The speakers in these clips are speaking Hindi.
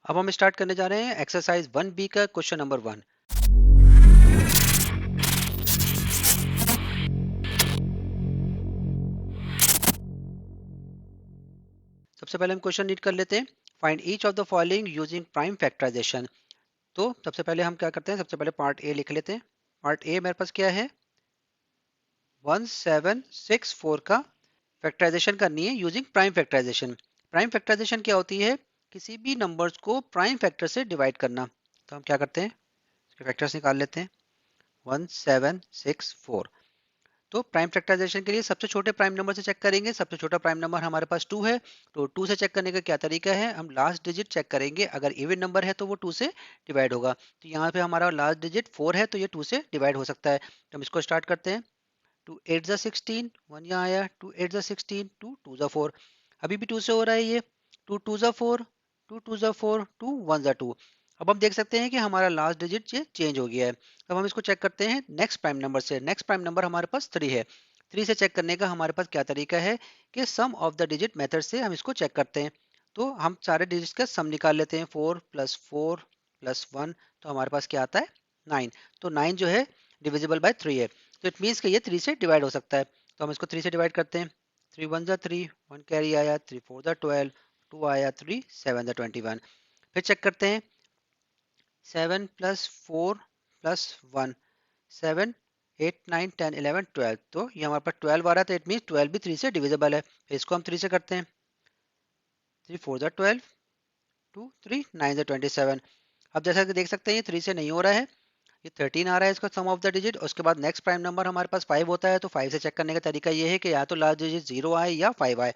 अब हम स्टार्ट करने जा रहे हैं एक्सरसाइज 1B का क्वेश्चन नंबर 1। सबसे पहले हम क्वेश्चन रीड कर लेते हैं। Find each of the following using prime factorization. तो सबसे पहले हम क्या करते हैं, सबसे पहले पार्ट ए लिख लेते हैं। पार्ट ए मेरे पास क्या है, 1764 का फैक्टराइजेशन करनी है using prime factorization. Prime factorization क्या होती है, किसी भी नंबर्स को प्राइम फैक्टर से डिवाइड करना। तो हम क्या करते हैं, इसके फैक्टर्स निकाल लेते हैं। 1764, तो प्राइम फैक्टराइजेशन के लिए सबसे छोटे प्राइम नंबर से चेक करेंगे। सबसे छोटा प्राइम नंबर हमारे पास 2 है, तो 2 से चेक करने का क्या तरीका है, हम लास्ट डिजिट चेक करेंगे। अगर इवन नंबर है तो वो 2 से डिवाइड होगा। तो यहाँ पे हमारा लास्ट डिजिट 4 है, तो ये 2 से डिवाइड हो सकता है। तो हम इसको स्टार्ट करते हैं। 2 8 जा 16, 1 यहाँ आया, 2 8 जा 16, 2 2 जा 4, अभी भी 2 से हो रहा है ये। 2 2 जा 4, 2 2 जा 4, 2 1 जा 2। अब हम देख सकते हैं कि हमारा लास्ट डिजिट ये चेंज हो गया है। अब हम इसको चेक करते हैं नेक्स्ट प्राइम नंबर से। नेक्स्ट प्राइम नंबर हमारे पास 3 है। 3 से चेक करने का हमारे पास क्या तरीका है कि सम ऑफ द डिजिट मेथड से हम इसको चेक करते हैं। तो हम सारे डिजिट्स का सम निकाल लेते हैं। 4 + 4 + 1, तो हमारे पास क्या आता है, 9। तो 9 जो है डिविजिबल बाय 3 है, तो इट मीन्स कि ये 3 से डिवाइड हो सकता है। तो हम इसको 3 से डिवाइड करते हैं। 3 1 जा 3, 1 कैरी आया, 3 4 जा 12, 2 आया, 3 7 जा 21। फिर चेक करते हैं 7 + 4 + 1, 7 8 9 10 11 12, तो ये हमारे पास 12 आ रहा है, तो इट मीन्स 12 भी 3 से डिविजिबल है। फिर इसको हम 3 से करते हैं। 3 4 जा 12, 2 3 9 जा 27। अब जैसा कि देख सकते हैं ये 3 से नहीं हो रहा है, ये 13 आ रहा है इसका सम ऑफ द डिजिट। उसके बाद नेक्स्ट प्राइम नंबर हमारे पास 5 होता है, तो 5 से चेक करने का तरीका ये है कि या तो लास्ट डिजिट 0 आए या 5 आए।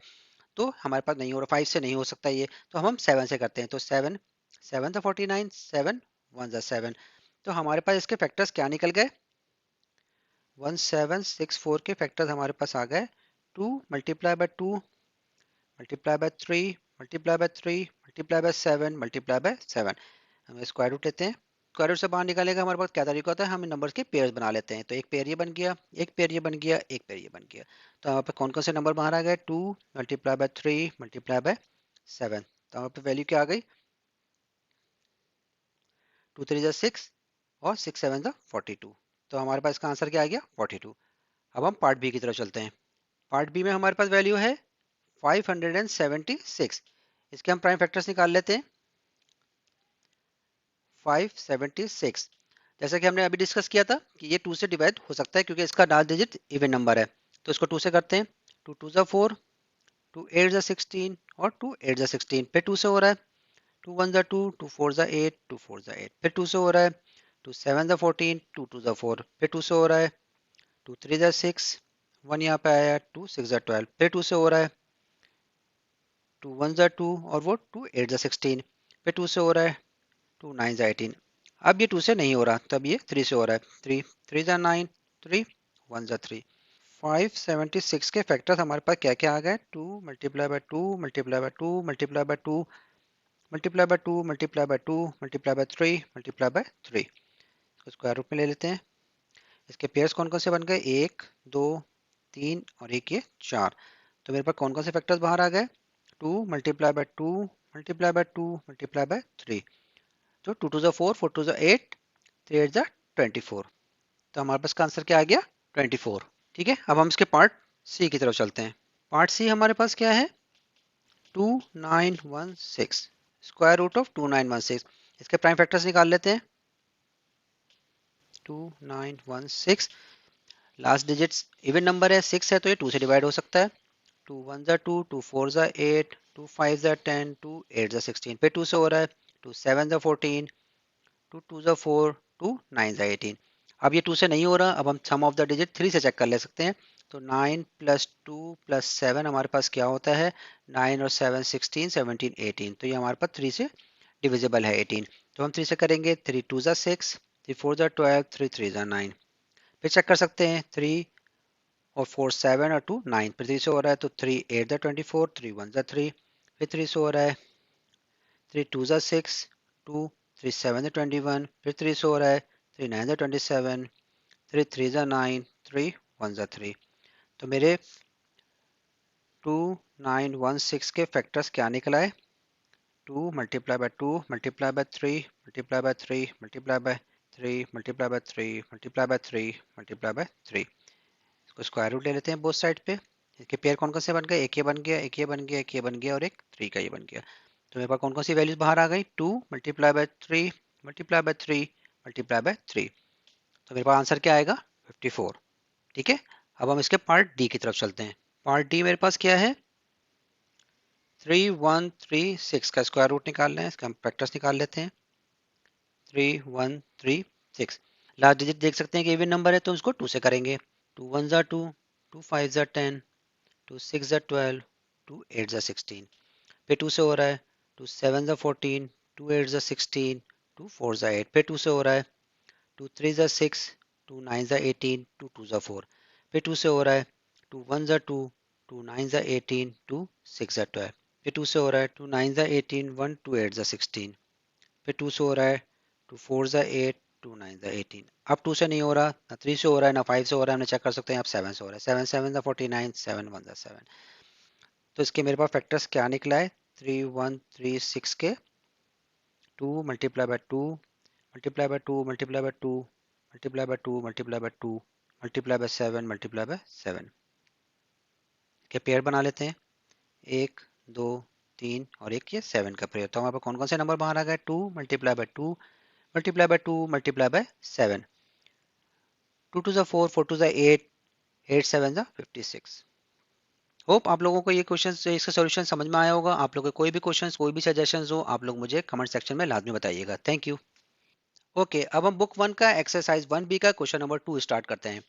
तो हमारे पास नहीं हो रहा, 5 से नहीं हो सकता ये, तो हम 7 से करते हैं। तो 7 7 था 49, 7 1 जा 7। तो हमारे पास इसके फैक्टर्स क्या निकल गए, 1764 के फैक्टर्स हमारे पास आ गए। 2 × 2 × 3 × 3 × 7 × 7। हम स्क्वायर रूट लेते हैं। स्क्वायर रूट से बाहर निकालने का हमारे पास क्या तरीका होता है, हम इन नंबर्स के पेयर्स बना लेते हैं। तो एक पेयर ये बन गया, एक पेयर ये बन गया, एक पेयर ये बन गया। तो यहाँ पे कौन कौन से नंबर बाहर आ गए, 2 × 3 × 7। तो यहाँ पे वैल्यू क्या आ गई, 2 3 जा 6 और 6 7 जा 42। तो हमारे पास इसका आंसर क्या आ गया, 42। अब हम पार्ट बी की तरफ चलते हैं। पार्ट बी में हमारे पास वैल्यू है 576। इसके हम प्राइम फैक्टर्स निकाल लेते हैं। 576, जैसा कि हमने अभी डिस्कस किया था कि ये 2 से डिवाइड हो सकता है क्योंकि इसका लास्ट डिजिट इवन नंबर है। तो इसको 2 से करते हैं। 2 2 जा 4, 2 8 जा 16 और 2 8 जा 16, फिर 2 से हो रहा है। 2 1 जा 2, 2 4 जा 8, 2 4 जा 8, फिर 2 से हो रहा है। 2 7 जा 14, 2 2 जा 4, फिर 2 से हो रहा है। 2 3 जा 6, 1 यहाँ पे आया, 2 6 जा 12, फिर 2 से हो रहा है। 2 1 जा 2 और वो 2 8 जा 16, फिर 2 से हो रहा है। 2 9 जा 18। अब ये 2 से नहीं हो रहा, तब ये 3 से हो रहा है। 3 3 जा 9, 3 1 जा 3। 576 के फैक्टर्स हमारे पास क्या क्या आ गए, 2 × 2 × 2 × 2 × 2 × 2 × 3 × 3। इसको स्क्वायर रूट में ले लेते हैं। इसके पेयर्स कौन कौन से बन गए, 1 2 3 और एक ये 4। तो मेरे पास कौन कौन से फैक्टर्स बाहर आ गए, 2 × 2 × 2 × 3। तो 2 2 जा 4, 4 2 जा 8, 3 8 जा 24। तो हमारे पास का आंसर क्या आ गया, 24। ठीक है, अब हम इसके पार्ट सी की तरफ चलते हैं। पार्ट सी हमारे पास क्या है, 2916, स्क्वायर रूट ऑफ 2916। इसके प्राइम फैक्टर्स निकाल लेते हैं। 2916, लास्ट डिजिट्स इवन नंबर है, 6 है, तो ये 2 से डिवाइड हो सकता है। 2 1 जा 2, 2 4 जा 8, 2 5 जा 10, 2 8 जा 16, फिर 2 से हो रहा है। 2 7 जा 14, 2 2 जा 4, 2 9 जा 18। अब ये 2 से नहीं हो रहा, अब हम सम ऑफ द डिजिट 3 से चेक कर ले सकते हैं। तो 9 + 2 + 7 हमारे पास क्या होता है, 9 और 7 16, 17 18। तो ये हमारे पास 3 से डिविजिबल है 18। तो हम 3 से करेंगे। 3 2 जा 6, 3 4 जा 12, 3 3 जा 9। फिर चेक कर सकते हैं, 3 और 4 7 और 2 9, फिर 3 से हो रहा है। तो 3 8 जा 24, 3 1 जा 3, फिर 3 से हो रहा है। 3 2 जा 6, 2 3 7 जा 21, फिर 3 से हो रहा है। 3 9 जा 27, 3 3 जा 9, 3 1 जा 3। तो मेरे 2916 के फैक्टर्स क्या निकला है, 2 multiply by 2 multiply by 3 multiply by 3 multiply by 3 multiply by 3 multiply by 3 multiply by 3। इसको स्क्वायर रूट ले लेते हैं बोथ साइड पे। इसके पेयर कौन कौन से बन गए, एक ये बन गया, एक ये बन गया, एक ये बन गया और एक 3 का ये बन गया। तो मेरे पास कौन कौन सी वैल्यूज बाहर आ गई, 2 multiply by 3 multiply by 3 multiply by 3। तो मेरे पास आंसर क्या आएगा, 54। ठीक है, अब हम इसके पार्ट डी की तरफ चलते हैं। पार्ट डी मेरे पास क्या है, 3 1 3 6 का स्क्वायर रूट निकाल रहे हैं, इसका हम फैक्टर्स निकाल लेते हैं। 3 1 3 6, लास्ट डिजिट देख सकते हैं कि इवन नंबर है तो उसको 2 से करेंगे। 2 1 ज़ा 2, 2 5 ज़ा 10, 2 6 ज़ा 12, 2 8 ज़ा 16। फिर 2 से हो रहा है, 2 7 ज़ा 14, 2 8 ज़ा 16, 2 4 ज़ा 8। फिर 2 से हो रहा है, 2 3 ज़ा 6, 2 9 ज़ा 18, 2 2 ज़ा 4। फिर 2 से हो रहा है, 2 1 ज़ा 2, 2 9 ज़ा 18, 2 6 ज़ा 12। फिर 2 से हो रहा है, 2 9 ज़ा 18, 1 2 8 ज़ा 16। फिर 2 से हो रहा है, 2 4 ज़ा 8, 2 9 ज़ा 18। अब 2 से नहीं हो रहा, ना 3 से हो रहा है, ना 5 से हो रहा है, हमने चेक कर सकते हैं अब 7 से हो रहा है। 7 7 ज़ा 49, 7 1 ज़ा 7। तो इसके मेरे पास फैक्टर्स क्या निकला है, 3 1 3 6 के 2 multiply by 2 multiply by 2 multiply by 2 multiply by 2 multiply by 2 multiply bye 7 multiply by 7 के पेयर बना लेते हैं, 1 2 3 और एक ये 7 का पेयर। तो हमारे पास कौन कौन से नंबर बाहर आ गए, 2 multiply by 2 multiply by 2 multiply bye 7, 2 2 ज़ा 4, 4 2 ज़ा 8, 8 7 ज़ा 56। होप आप लोगों को ये क्वेश्चन इसका सॉल्यूशन समझ में आया होगा। आप लोगों के कोई भी क्वेश्चंस कोई भी सजेशंस हो, आप लोग मुझे कमेंट सेक्शन में लाजमी बताइएगा। Thank you. ओके, अब हम बुक 1 का एक्सरसाइज 1 बी का क्वेश्चन नंबर 2 स्टार्ट करते हैं।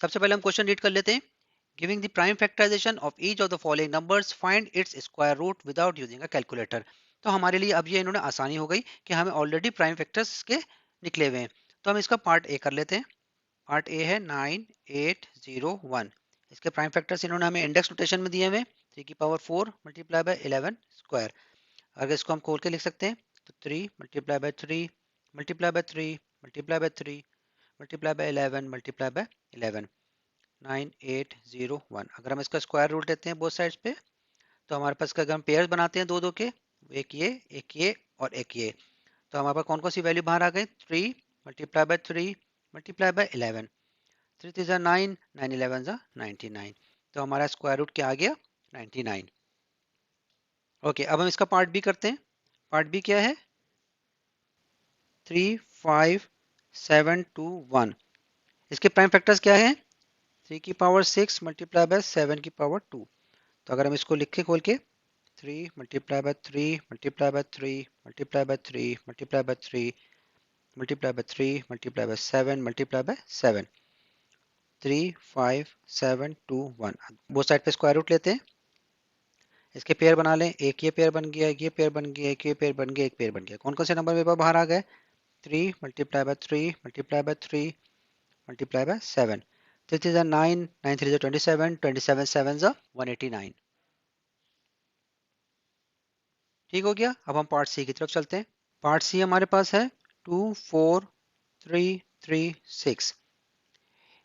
सबसे पहले हम क्वेश्चन रीड कर लेते हैं। Giving the prime factorization of each of the following numbers find its square root without using a calculator. तो हमारे लिए अब ये इन्होंने आसानी हो गई कि हमें ऑलरेडी प्राइम फैक्टर्स के निकले हुए हैं। तो हम इसका पार्ट ए कर लेते हैं। पार्ट ए है 9 8 0 1। इसके प्राइम फैक्टर्स इन्होंने हमें इंडेक्स नोटेशन में दिए हुए, 3 की पावर 4 मल्टीप्लाई बाय 11 स्क्वायर। अगर इसको हम खोल के लिख सकते हैं तो 3 multiply by 3 multiply by 3 multiply by 3 multiply bye 11 multiply by 11, 9 8 0 1। अगर हम इसका स्क्वायर रूट लेते हैं बोथ साइड्स पे तो हमारे पास अगर हम पेयर्स बनाते हैं दो दो के, एक ये और एक ये, तो हमारे पास कौन कौन सी वैल्यू बाहर आ गई, 3 मल्टीप्लाई बाय 3 मल्टीप्लाई बाय 11, 3 3 9, 9 11 99। तो हमारा स्क्वायर रूट क्या आ गया, 99। ओके, अब हम इसका पार्ट बी करते हैं। पार्ट बी क्या है, 3 5 7 2 1। इसके प्राइम फैक्टर्स क्या है, 3 की पावर 6 मल्टीप्लाई बाय 7 की पावर 2। तो अगर हम इसको लिखें खोल के, 3 multiply by 3 multiply by 3 multiply by 3 multiply by 3 multiply by 3 multiply bye 7 multiply by 7, 3 5 7 2 1। Both side पे स्क्वायर रूट लेते हैं, इसके पेयर बना लें, एक ये पेयर बन गया, एक ये पेयर बन गया, एक ये पेयर बन गया, एक पेयर बन गया। कौन कौन से नंबर मेरे पास बाहर आ गए, 3 multiply by 3 multiply by 3 multiply bye 7, 3 3 9, 9 3 27, 27 7 189। ठीक हो गया। अब हम पार्ट सी की तरफ चलते हैं। पार्ट सी हमारे पास है 2 4 3 3 6।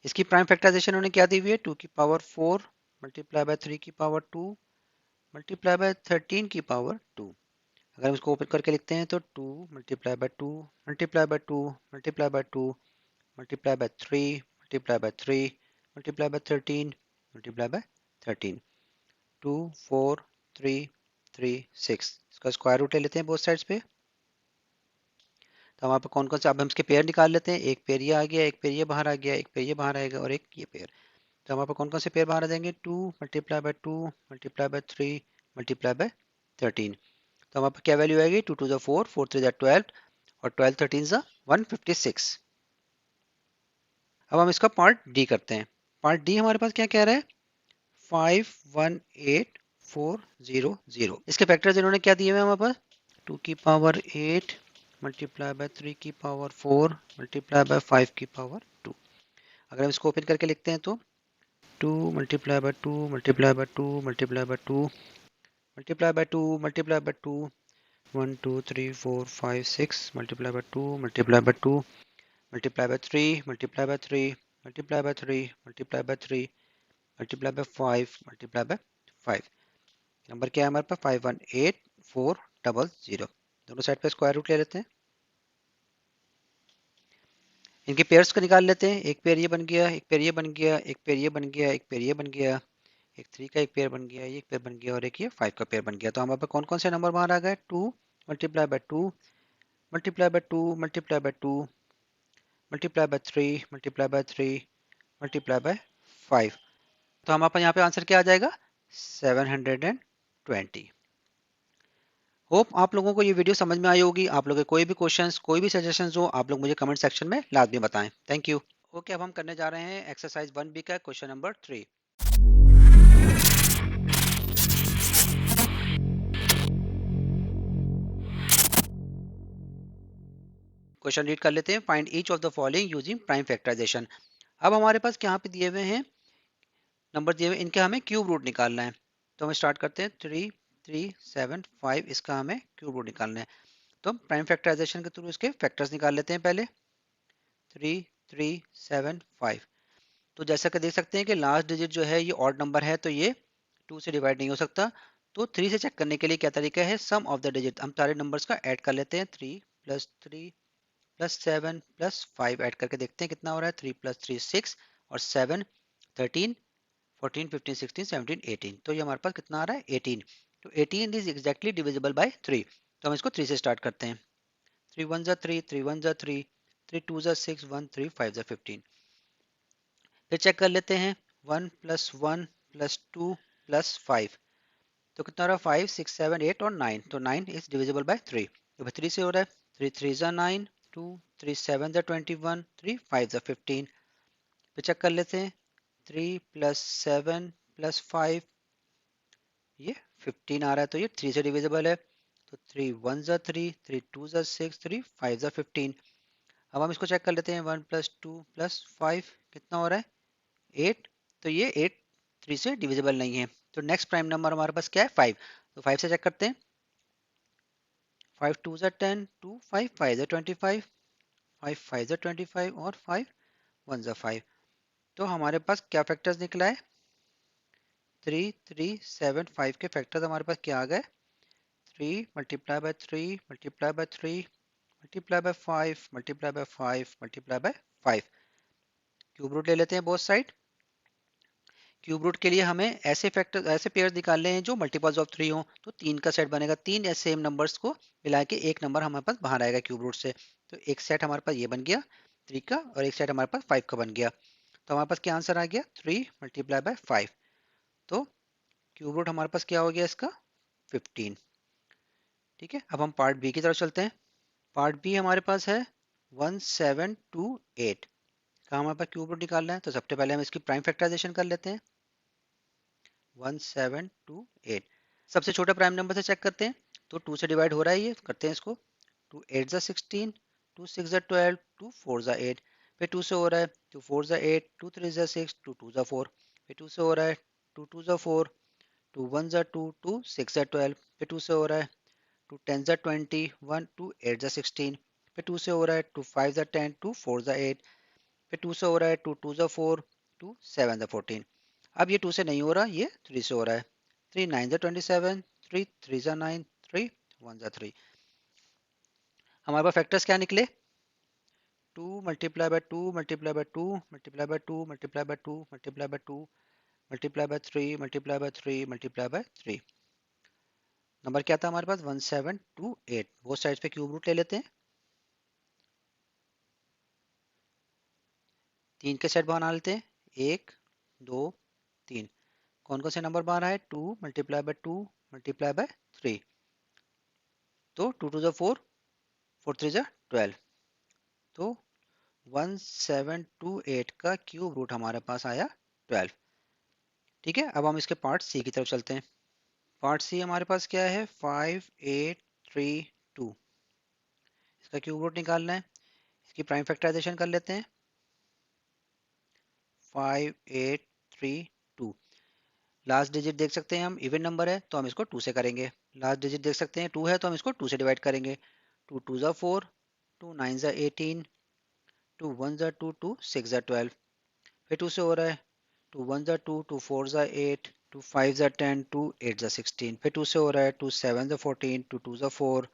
इसकी प्राइम फैक्टराइजेशन उन्होंने क्या दी हुई है, 2 की पावर 4 मल्टीप्लाई बाय 3 की पावर 2 मल्टीप्लाई बाय 13 की पावर 2। अगर हम इसको ओपन करके लिखते हैं तो 2 multiply by 2 multiply by 2 multiply by 2 multiply by 3 multiply by 3 multiply by 13 multiply by 13, 2 4 3 3 6। इसका स्क्वायर रूट ले लेते हैं बोथ साइड्स पे। तो हमारे पे कौन कौन से, अब हम इसके पेयर निकाल लेते हैं। एक पेयर ये आ गया, एक पेयर ये बाहर आ गया, एक पेयर ये बाहर आएगा और एक ये पेयर। तो हमारे पे कौन कौन से पेयर बाहर आ जाएंगे, 2 multiply by 2 multiply by 3 multiply by 13। तो हमारे पे क्या वैल्यू आएगी, 2 2 4, 4 3 12 और 12 13 156। अब हम इसका पार्ट डी करते हैं। पार्ट डी हमारे पास क्या कह रहा है, 5 1 8 4 0 0। इसके फैक्टर्स इन्होंने क्या दिए हुए हैं हमारे पास, 2 की पावर 8 मल्टीप्लाई बाय 3 की पावर 4 मल्टीप्लाई बाय 5 की पावर 2। अगर हम इसको ओपन करके लिखते हैं तो 2 multiply by 2 multiply by 2 multiply by 2 multiply by 2 multiply by 2, 1 2 3 4 5 6 multiply by 2 multiply by 2 multiply by 3 multiply by 3 multiply by 3 multiply by 3 multiply by 5 multiply by 5। Number क्या है हमारे पास 518400। दोनों साइड पे स्क्वायर रूट ले लेते हैं। इनके पेयर्स को निकाल लेते हैं। एक पेयर ये बन गया, एक पेयर ये बन गया, एक पेयर ये बन गया, एक पेयर ये बन गया, एक 3 का एक पेयर बन गया, ये एक पेयर बन गया और एक ये 5 का पेयर बन गया। तो हमारे पास कौन कौन से नंबर बाहर आ गए? 2 multiply by 2 multiply by 2 multiply by 2 multiply by 3 multiply by 3 multiply by 5। तो हमारे पास यहाँ पे आंसर क्या आ जाएगा? 720। होप आप लोगों को ये वीडियो समझ में आई होगी। आप लोगों के कोई भी क्वेश्चंस, कोई भी सजेशंस हो, आप लोग मुझे कमेंट सेक्शन में लाजमी बताएं। Thank you. ओके, अब हम करने जा रहे हैं एक्सरसाइज 1B का क्वेश्चन नंबर 3। क्वेश्चन रीड कर लेते हैं। Find each of the following using prime factorization. अब हमारे पास यहाँ पे दिए हुए हैं नंबर दिए हुए, इनके हमें क्यूब रूट निकालना है। तो हम स्टार्ट करते हैं 3 3 7 5, इसका हमें क्यूब रूट निकालना है। तो हम प्राइम फैक्टराइजेशन के थ्रू इसके फैक्टर्स निकाल लेते हैं। पहले 3 3 7 5। तो जैसा कि देख सकते हैं कि लास्ट डिजिट जो है ये ऑड नंबर है, तो ये 2 से डिवाइड नहीं हो सकता। तो 3 से चेक करने के लिए क्या तरीका है? सम ऑफ द डिजिट, हम सारे नंबर्स का ऐड कर लेते हैं। 3 प्लस 3 प्लस 7 प्लस 5 ऐड करके देखते हैं कितना हो रहा है। 3 प्लस 3 6 और 7 13 14 15 16 17 18। तो ये हमारे पास कितना आ रहा है? 18। तो 18 इज एग्जैक्टली डिविजिबल बाय 3। तो हम इसको 3 से स्टार्ट करते हैं। 3 1 जा 3 3 1 जा 3 3 2 जा 6 1 3 5 जा 15। फिर चेक कर लेते हैं 1 प्लस 1 प्लस 2 प्लस 5। तो कितना रहा? 5 6 7 8 और 9। तो 9 इज डिविजिबल बाय 3। तो 3 से हो रहा है। 3 3 जा 9, 2 3 7 जा 21, 3 5 जा 15। फिर चेक कर लेते हैं 3 प्लस 7 प्लस 5, ये 15 आ रहा है। तो ये 3 से डिविजिबल है। तो 3 1 जा 3 3 2 जा 6 3 5 जा 15। अब हम इसको चेक कर लेते हैं 1 प्लस 2 प्लस 5 कितना हो रहा है? 8। तो ये 8 3 से डिविजिबल नहीं है। तो नेक्स्ट प्राइम नंबर हमारे पास क्या है? 5। तो 5 से चेक करते हैं। 5 2 जा 10 2 5 5 जा 25 5 5 जा 25 और 5 1 जा 5। तो हमारे पास क्या फैक्टर्स निकला है? 3 3 7 5 के फैक्टर्स हमारे पास क्या आ गए? 3 multiply by 3 multiply by 3 multiply by 5 multiply by 5 multiply by 5। Cube root ले लेते हैं बोथ साइड। क्यूब रूट के लिए हमें ऐसे फैक्टर, ऐसे पेयर्स निकालने हैं जो मल्टीपल्स ऑफ 3 हो। तो 3 का सेट बनेगा। 3 ऐसे सेम नंबर्स को मिला के एक नंबर हमारे पास बाहर आएगा क्यूब रूट से। तो एक सेट हमारे पास ये बन गया 3 का और एक सेट हमारे पास 5 का बन गया। तो हमारे पास क्या आंसर आ गया? 3 मल्टीप्लाई बाय 5। तो क्यूब रूट हमारे पास क्या हो गया इसका? 15। ठीक है, अब हम पार्ट बी की तरफ चलते हैं। पार्ट बी हमारे पास है 1728 का हमारे पास क्यूब रूट निकालना है। तो सबसे पहले हम इसकी प्राइम फैक्टराइजेशन कर लेते हैं। 1728 सबसे छोटा प्राइम नंबर से चेक करते हैं। तो 2 से डिवाइड हो रहा है, ये करते हैं इसको। 2 8 जा 16, 2 6 जा 12, 2 4 जा 8। फिर 2 से हो रहा है। 2 4 जा 8, 2 3 जा 6, 2 2 जा 4। फिर 2 से हो रहा है। 2 2 जा 4, 2 1 जा 2, 2 6 जा 12। फिर 2 से हो रहा है। 2 10 जा 20, 1 2 8 जा 16। फिर 2 से हो रहा है। 2 5 जा 10, 2 4 जा 8। फिर 2 से हो रहा है। 2 2 जा 4, 2 7 जा 14। अब ये 2 से नहीं हो रहा, ये 3 से हो रहा है। 3 9 जा 27, 3 3 जा 9, 3 1 जा 3। हमारे पास फैक्टर्स क्या निकले? 2 multiply by 2 multiply by 2 multiply by 2 multiply by 2 multiply by 2 multiply by 3 multiply by 3 multiply by 3। Number क्या था हमारे पास? 1728। बोथ साइड्स पे क्यूब रूट ले लेते हैं। 3 के सेट बना लेते हैं। 1 2 3। कौन कौन से नंबर बन रहा है? 2 मल्टीप्लाई बाय 2 मल्टीप्लाई बाय 3। तो 2 2 जा 4, 4 3 जा 12। तो 1728 का क्यूब रूट हमारे पास आया 12। ठीक है, अब हम इसके पार्ट सी की तरफ चलते हैं। पार्ट सी हमारे पास क्या है? 5832। इसका क्यूब रूट निकालना है। इसकी प्राइम फैक्टराइजेशन कर लेते हैं। 5832। लास्ट डिजिट देख सकते हैं हम, इवन नंबर है तो हम इसको 2 से करेंगे। लास्ट डिजिट देख सकते हैं 2 है तो हम इसको 2 से डिवाइड करेंगे। 2 2 जा 4, 2 9 जा 18, 2 1 जा 2, 2 6 जा 12। फिर 2 से हो रहा है 2 1 ज़ा 2, 2 4 ज़ा 8, 2 5 ज़ा 10, 2 8 ज़ा 16। फिर 2 से हो रहा है 2 7 ज़ा 14, 2 2 ज़ा 4,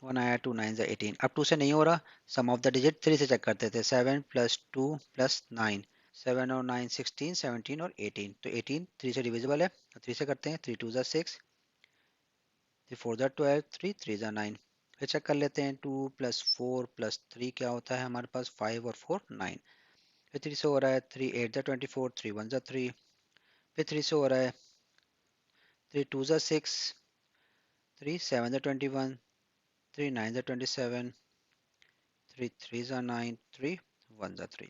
1 आया 2 9 ज़ा 18। अब 2 से नहीं हो रहा, सम ऑफ द डिजिट 3 से चेक करते थे। 7 प्लस 2 प्लस 9, 7 और 9 16, 17 और 18। तो 18 3 से डिविजिबल है, तो 3 से करते हैं। 3 2 ज़ा 6, 3 4 ज़ा 12, 3 3 ज़ा 9। फिर चेक कर लेते हैं 2 प्लस 4 प्लस 3 क्या होता है हमारे पास, 5 और 4 9। फिर 3 से हो रहा है 3 8 ज़ा 24, 3 1 ज़ा 3। फिर 3 से हो रहा है 3 2 ज़ा 6, 3 7 ज़ा 21, 3 9 ज़ा 27, 3 3 ज़ा 9, 3 1 ज़ा 3।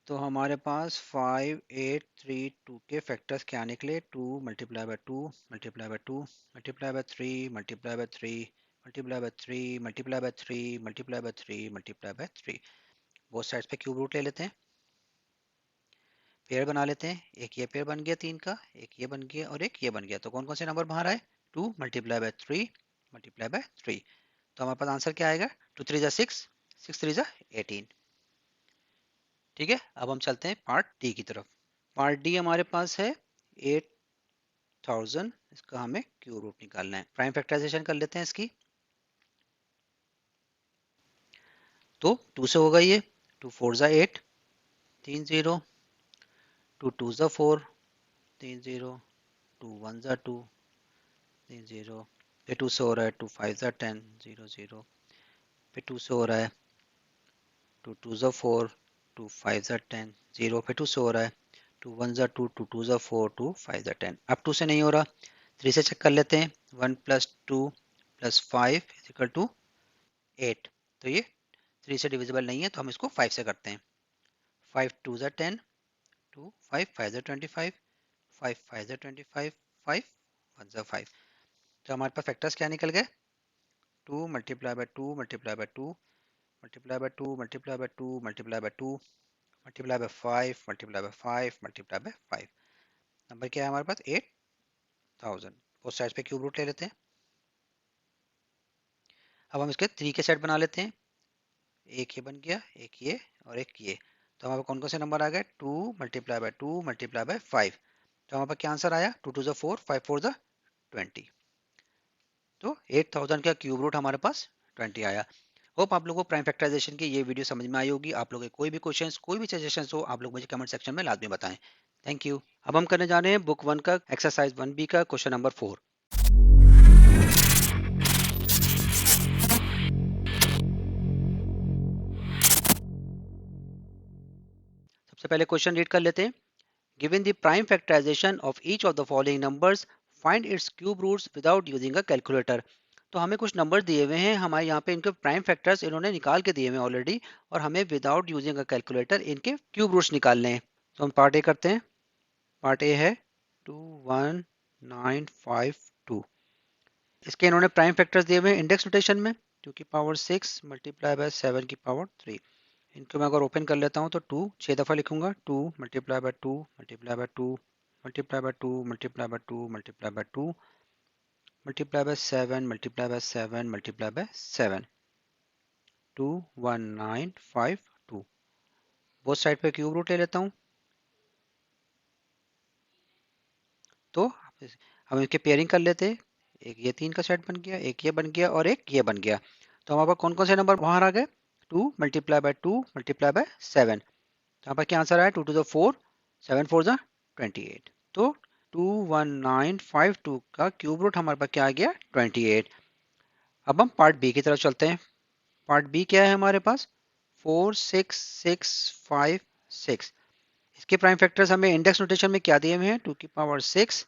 तो हमारे पास 5 8 3 2 के फैक्टर्स क्या निकले, 2 multiply by 2 multiply by 2 multiply by 3 multiply by 3 multiply by 3 multiply by 3 multiply by 3 multiply by 3। Both sides पे क्यूब रूट ले लेते हैं, पेयर बना लेते हैं। एक ये पेयर बन गया 3 का, एक ये बन गया और एक ये बन गया। तो कौन कौन से नंबर बाहर आए, 2 मल्टीप्लाई बाय 3 मल्टीप्लाई बाय 3। तो हमारे पास आंसर क्या आएगा, 2 3 जा 6, 6 3 जा 18। ठीक है, अब हम चलते हैं पार्ट डी की तरफ। पार्ट डी हमारे पास है 8000, इसका हमें क्यूब रूट निकालना है। प्राइम फैक्टराइजेशन कर लेते हैं इसकी। तो 2 से होगा ये, 2 4 जा 8, 3 0, 2 2 जा 4, 3 0, 2 1 जा 2, 3 0। फिर 2 से हो रहा है 2 5 जा 10, 0 0। फिर 2 से हो रहा है 2 2 जा 4, 2 5 जा 10, 0। फिर 2 से हो रहा है 2 1 जा 2, 2 2 जा 4, 2 5 जा 10। अब 2 से नहीं हो रहा, 3 से चेक कर लेते हैं। 1 plus 2 plus 5 is equal to 8। तो ये 3 से डिविजिबल नहीं है, तो हम इसको 5 से करते हैं। 5 2 जा 10, 2 5 5 जा 25, 5 5 जा 25, 5 1 जा 5। तो हमारे पास फैक्टर्स क्या निकल गए, 2 multiply by 2 multiply by 2 multiply by 2 multiply by 2 multiply by 2 multiply by 5 multiply by 5 multiply by 5। Number क्या है हमारे पास, 8000। उस साइड पे क्यूब रूट ले लेते हैं। अब हम इसके 3 के सेट बना लेते हैं। एक ये बन गया, एक ये और एक ये। तो हमारे पास कौन कौन से नंबर आ गए, 2 मल्टीप्लाई बाय 2 मल्टीप्लाई बाय 5। तो हमारे पास क्या आंसर आया, 2 2 4, 5 4 20। तो 8000 का क्यूब रूट हमारे पास 20 आया। होप आप लोगों को प्राइम फैक्टराइजेशन की ये वीडियो समझ में आई होगी। आप लोगों के कोई भी क्वेश्चंस, कोई भी सजेशंस हो, आप लोग मुझे कमेंट सेक्शन में लाजमी बताएं। Thank you. अब हम करने जा रहे हैं बुक 1 का एक्सरसाइज 1B का क्वेश्चन नंबर 4। सबसे पहले क्वेश्चन रीड कर लेते हैं। Given the prime factorization of each of the following numbers, find its cube roots without using a calculator. तो हमें कुछ नंबर दिए हुए हैं, हमारे यहाँ पे इनके प्राइम फैक्टर्स इन्होंने निकाल के दिए हुए हैं ऑलरेडी, और हमें विदाउट यूजिंग अ कैलकुलेटर इनके क्यूब रूट्स निकालने हैं। तो हम पार्ट ए करते हैं। पार्ट ए है 21952। इसके इन्होंने प्राइम फैक्टर्स दिए हुए हैं इंडेक्स नोटेशन में, 2 की पावर 6 मल्टीप्लाई बाय 7 की पावर 3। इनको मैं अगर ओपन कर लेता हूँ तो 2 6 दफ़ा लिखूंगा। 2 multiply by 2 multiply by 2 multiply by 2 multiply by 2 multiply by 2 multiply bye 7 multiply by 7 multiply by 7, 21952। Both side पे क्यूब रूट ले लेता हूँ। तो हम इसके पेयरिंग कर लेते हैं। एक ये 3 का सेट बन गया, एक ये बन गया और एक ये बन गया। तो हमारे पास कौन कौन से नंबर बाहर आ गए, 2 मल्टीप्लाई बाय 2 मल्टीप्लाई बाय 7। तो यहाँ पर क्या आंसर आया, 2 2 4, 7 4 28। तो 21952 का क्यूब रूट हमारे पास क्या आ गया, 28। अब हम पार्ट बी की तरफ चलते हैं। पार्ट बी क्या है हमारे पास, 46656। इसके प्राइम फैक्टर्स हमें इंडेक्स नोटेशन में क्या दिए हुए हैं, 2 की पावर 6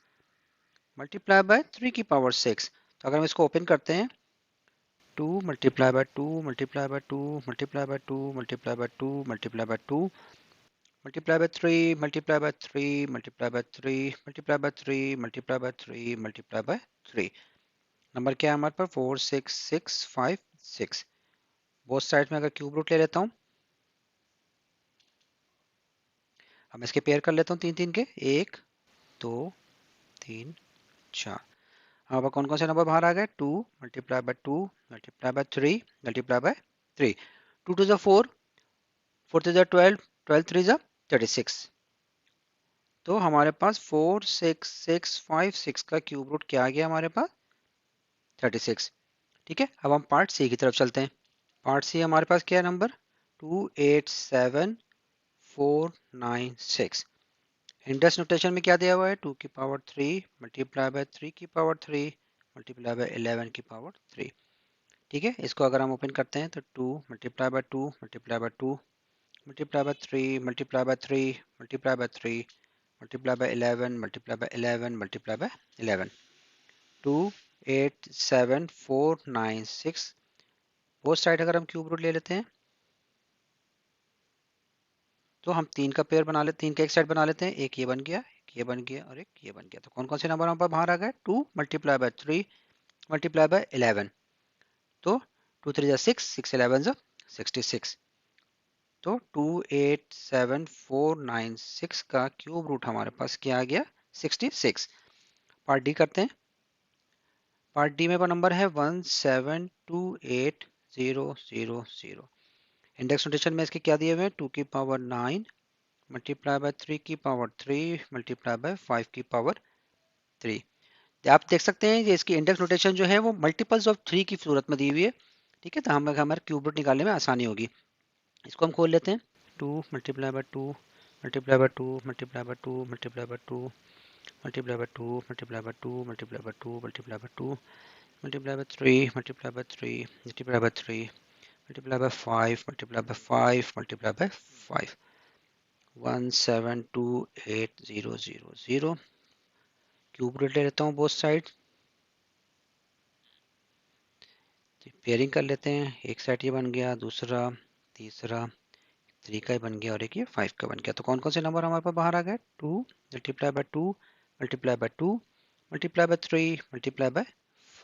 मल्टीप्लाई बाय 3 की पावर 6। तो अगर हम इसको ओपन करते हैं, 2 multiply by 2 multiply by 2 multiply by 2 multiply by 2 multiply by 2 multiply by 3 multiply by 3 multiply by 3 multiply by 3 multiply by 3 multiply by 3। Number क्या है हमारे पास, 46656। बोथ साइड में अगर क्यूब रूट ले लेता हूँ, हम इसके पेयर कर लेता हूँ 3 3 के, 1 2 3 4। हमारे पास कौन कौन से नंबर बाहर आ गए, 2 multiply by 2 multiply by 3 multiply by 3। 2 2 4, 4 3 12, 12 3 जा 36। तो हमारे पास 4 6 6 5 6 का क्यूब रूट क्या आ गया हमारे पास 36। ठीक है, अब हम पार्ट सी की तरफ चलते हैं। पार्ट सी हमारे पास क्या है नंबर 287496। इंडेक्स नोटेशन में क्या दिया हुआ है 2 की पावर 3 मल्टीप्लाई बाय 3 की पावर 3 मल्टीप्लाई बाय 11 की पावर 3। ठीक है, इसको अगर हम ओपन करते हैं तो 2 multiply by 2 multiply by 2 multiply by 3 multiply by 3 multiply by 3 multiply bye 11 multiply by 11 multiply by 11 287496। Both side अगर हम क्यूब रूट ले लेते हैं तो हम तीन का पेयर बना लेते, तीन का एक सेट बना लेते हैं। एक ये बन गया, एक ये बन गया और एक ये बन गया। तो कौन कौन से नंबर हमारे पास बाहर आ गए 2 मल्टीप्लाई बाय 3 मल्टीप्लाई बाय 11। तो 2 3 जा 6 6 11 जा 66। तो 287496 का क्यूब रूट हमारे पास क्या आ गया 66। पार्ट डी करते हैं। पार्ट डी में नंबर है 1728000। इंडेक्स नोटेशन में इसके क्या दिए हुए हैं 2 की पावर 9 मल्टीप्लाई बाय 3 की पावर 3 मल्टीप्लाई बाय 5 की पावर 3। आप देख सकते हैं कि इसकी इंडेक्स नोटेशन जो है वो मल्टीपल्स ऑफ 3 की सूरत में दी हुई है। ठीक है, तो हमें हमारे क्यूब रूट निकालने में आसानी होगी। इसको हम खोल लेते हैं 2 multiply by 2 multiply by 2 multiply by 2 multiply by 2 multiply by 2 multiply by 2 multiply by 2 multiply by 2 multiply by 3 multiply by 3 multiply by 3 multiply by 5 multiply by 5 multiply by 5 1728000। Cube root ले लेता हूँ बोथ साइड, पेयरिंग कर लेते हैं। एक सेट ये बन गया, दूसरा तीसरा 3 का ही बन गया और एक ये 5 का बन गया। तो कौन कौन से नंबर हमारे पास बाहर आ गए 2 multiply by 2 multiply by 2 multiply by 3 multiply by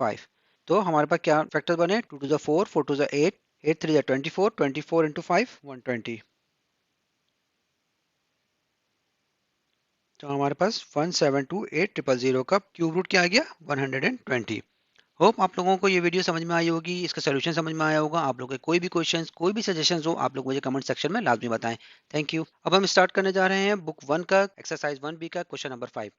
5। तो हमारे पास क्या फैक्टर बने 2 to the 4 4 to the 8 8 3 the 24 24 into 5 120। तो हमारे पास 1728000 का क्यूब रूट क्या आ गया 120। होप आप लोगों को ये वीडियो समझ में आई होगी, इसका सोल्यूशन समझ में आया होगा। आप लोगों के कोई भी क्वेश्चंस कोई भी सजेशंस हो आप लोग मुझे कमेंट सेक्शन में लाजमी बताएं। Thank you. अब हम स्टार्ट करने जा रहे हैं बुक 1 का एक्सरसाइज 1 बी का क्वेश्चन नंबर 5।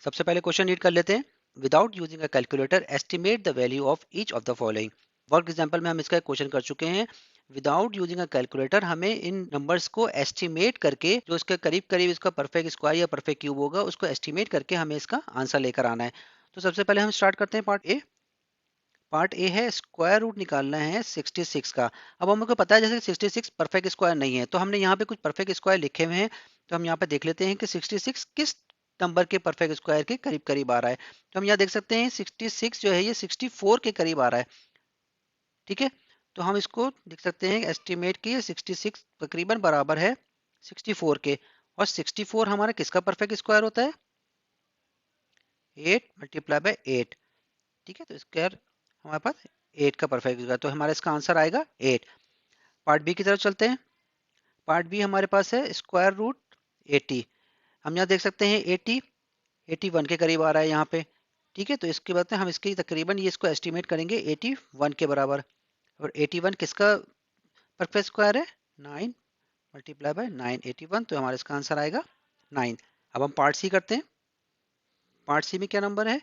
सबसे पहले क्वेश्चन रीड कर लेते हैं। Without using a calculator estimate the value of each of the following. Work example में हम इसका क्वेश्चन कर चुके हैं। विदाउट यूजिंग अ कैलकुलेटर हमें इन नंबर्स को एस्टिमेट करके जो इसके करीब करीब इसका परफेक्ट स्क्वायर या परफेक्ट क्यूब होगा उसको एस्टिमेट करके हमें इसका आंसर लेकर आना है। तो सबसे पहले हम स्टार्ट करते हैं पार्ट ए। पार्ट ए है स्क्वायर रूट निकालना है 66 का। अब हमको पता है जैसे 66 परफेक्ट स्क्वायर नहीं है तो हमने यहाँ पे कुछ परफेक्ट स्क्वायर लिखे हुए हैं। तो हम यहाँ पे देख लेते हैं कि 66 किस नंबर के परफेक्ट स्क्वायर के करीब करीब आ रहा है। तो हम यहाँ देख सकते हैं 66 जो है ये 64 के करीब आ रहा है। ठीक है, तो हम इसको देख सकते हैं एस्टिमेट की 66 तकरीबन बराबर है 64 के। और 64 हमारा किसका परफेक्ट स्क्वायर होता है 8 मल्टीप्लाई बाय 8। ठीक है, तो स्क्वायर हमारे पास 8 का परफेक्ट स्क्वायर, तो हमारा इसका आंसर आएगा 8। पार्ट बी की तरफ चलते हैं। पार्ट बी हमारे पास है स्क्वायर रूट 80। हम यहाँ देख सकते हैं 80 81 के करीब आ रहा है यहाँ पे। ठीक है, तो इसके बाद में हम इसकी तकरीबन ये इसको एस्टिमेट करेंगे 81 के बराबर। और 81 किसका परफेक्ट स्क्वायर है 9 मल्टीप्लाई बाय 9 81, तो हमारा इसका आंसर आएगा 9। अब हम पार्ट सी करते हैं। पार्ट सी में क्या नंबर है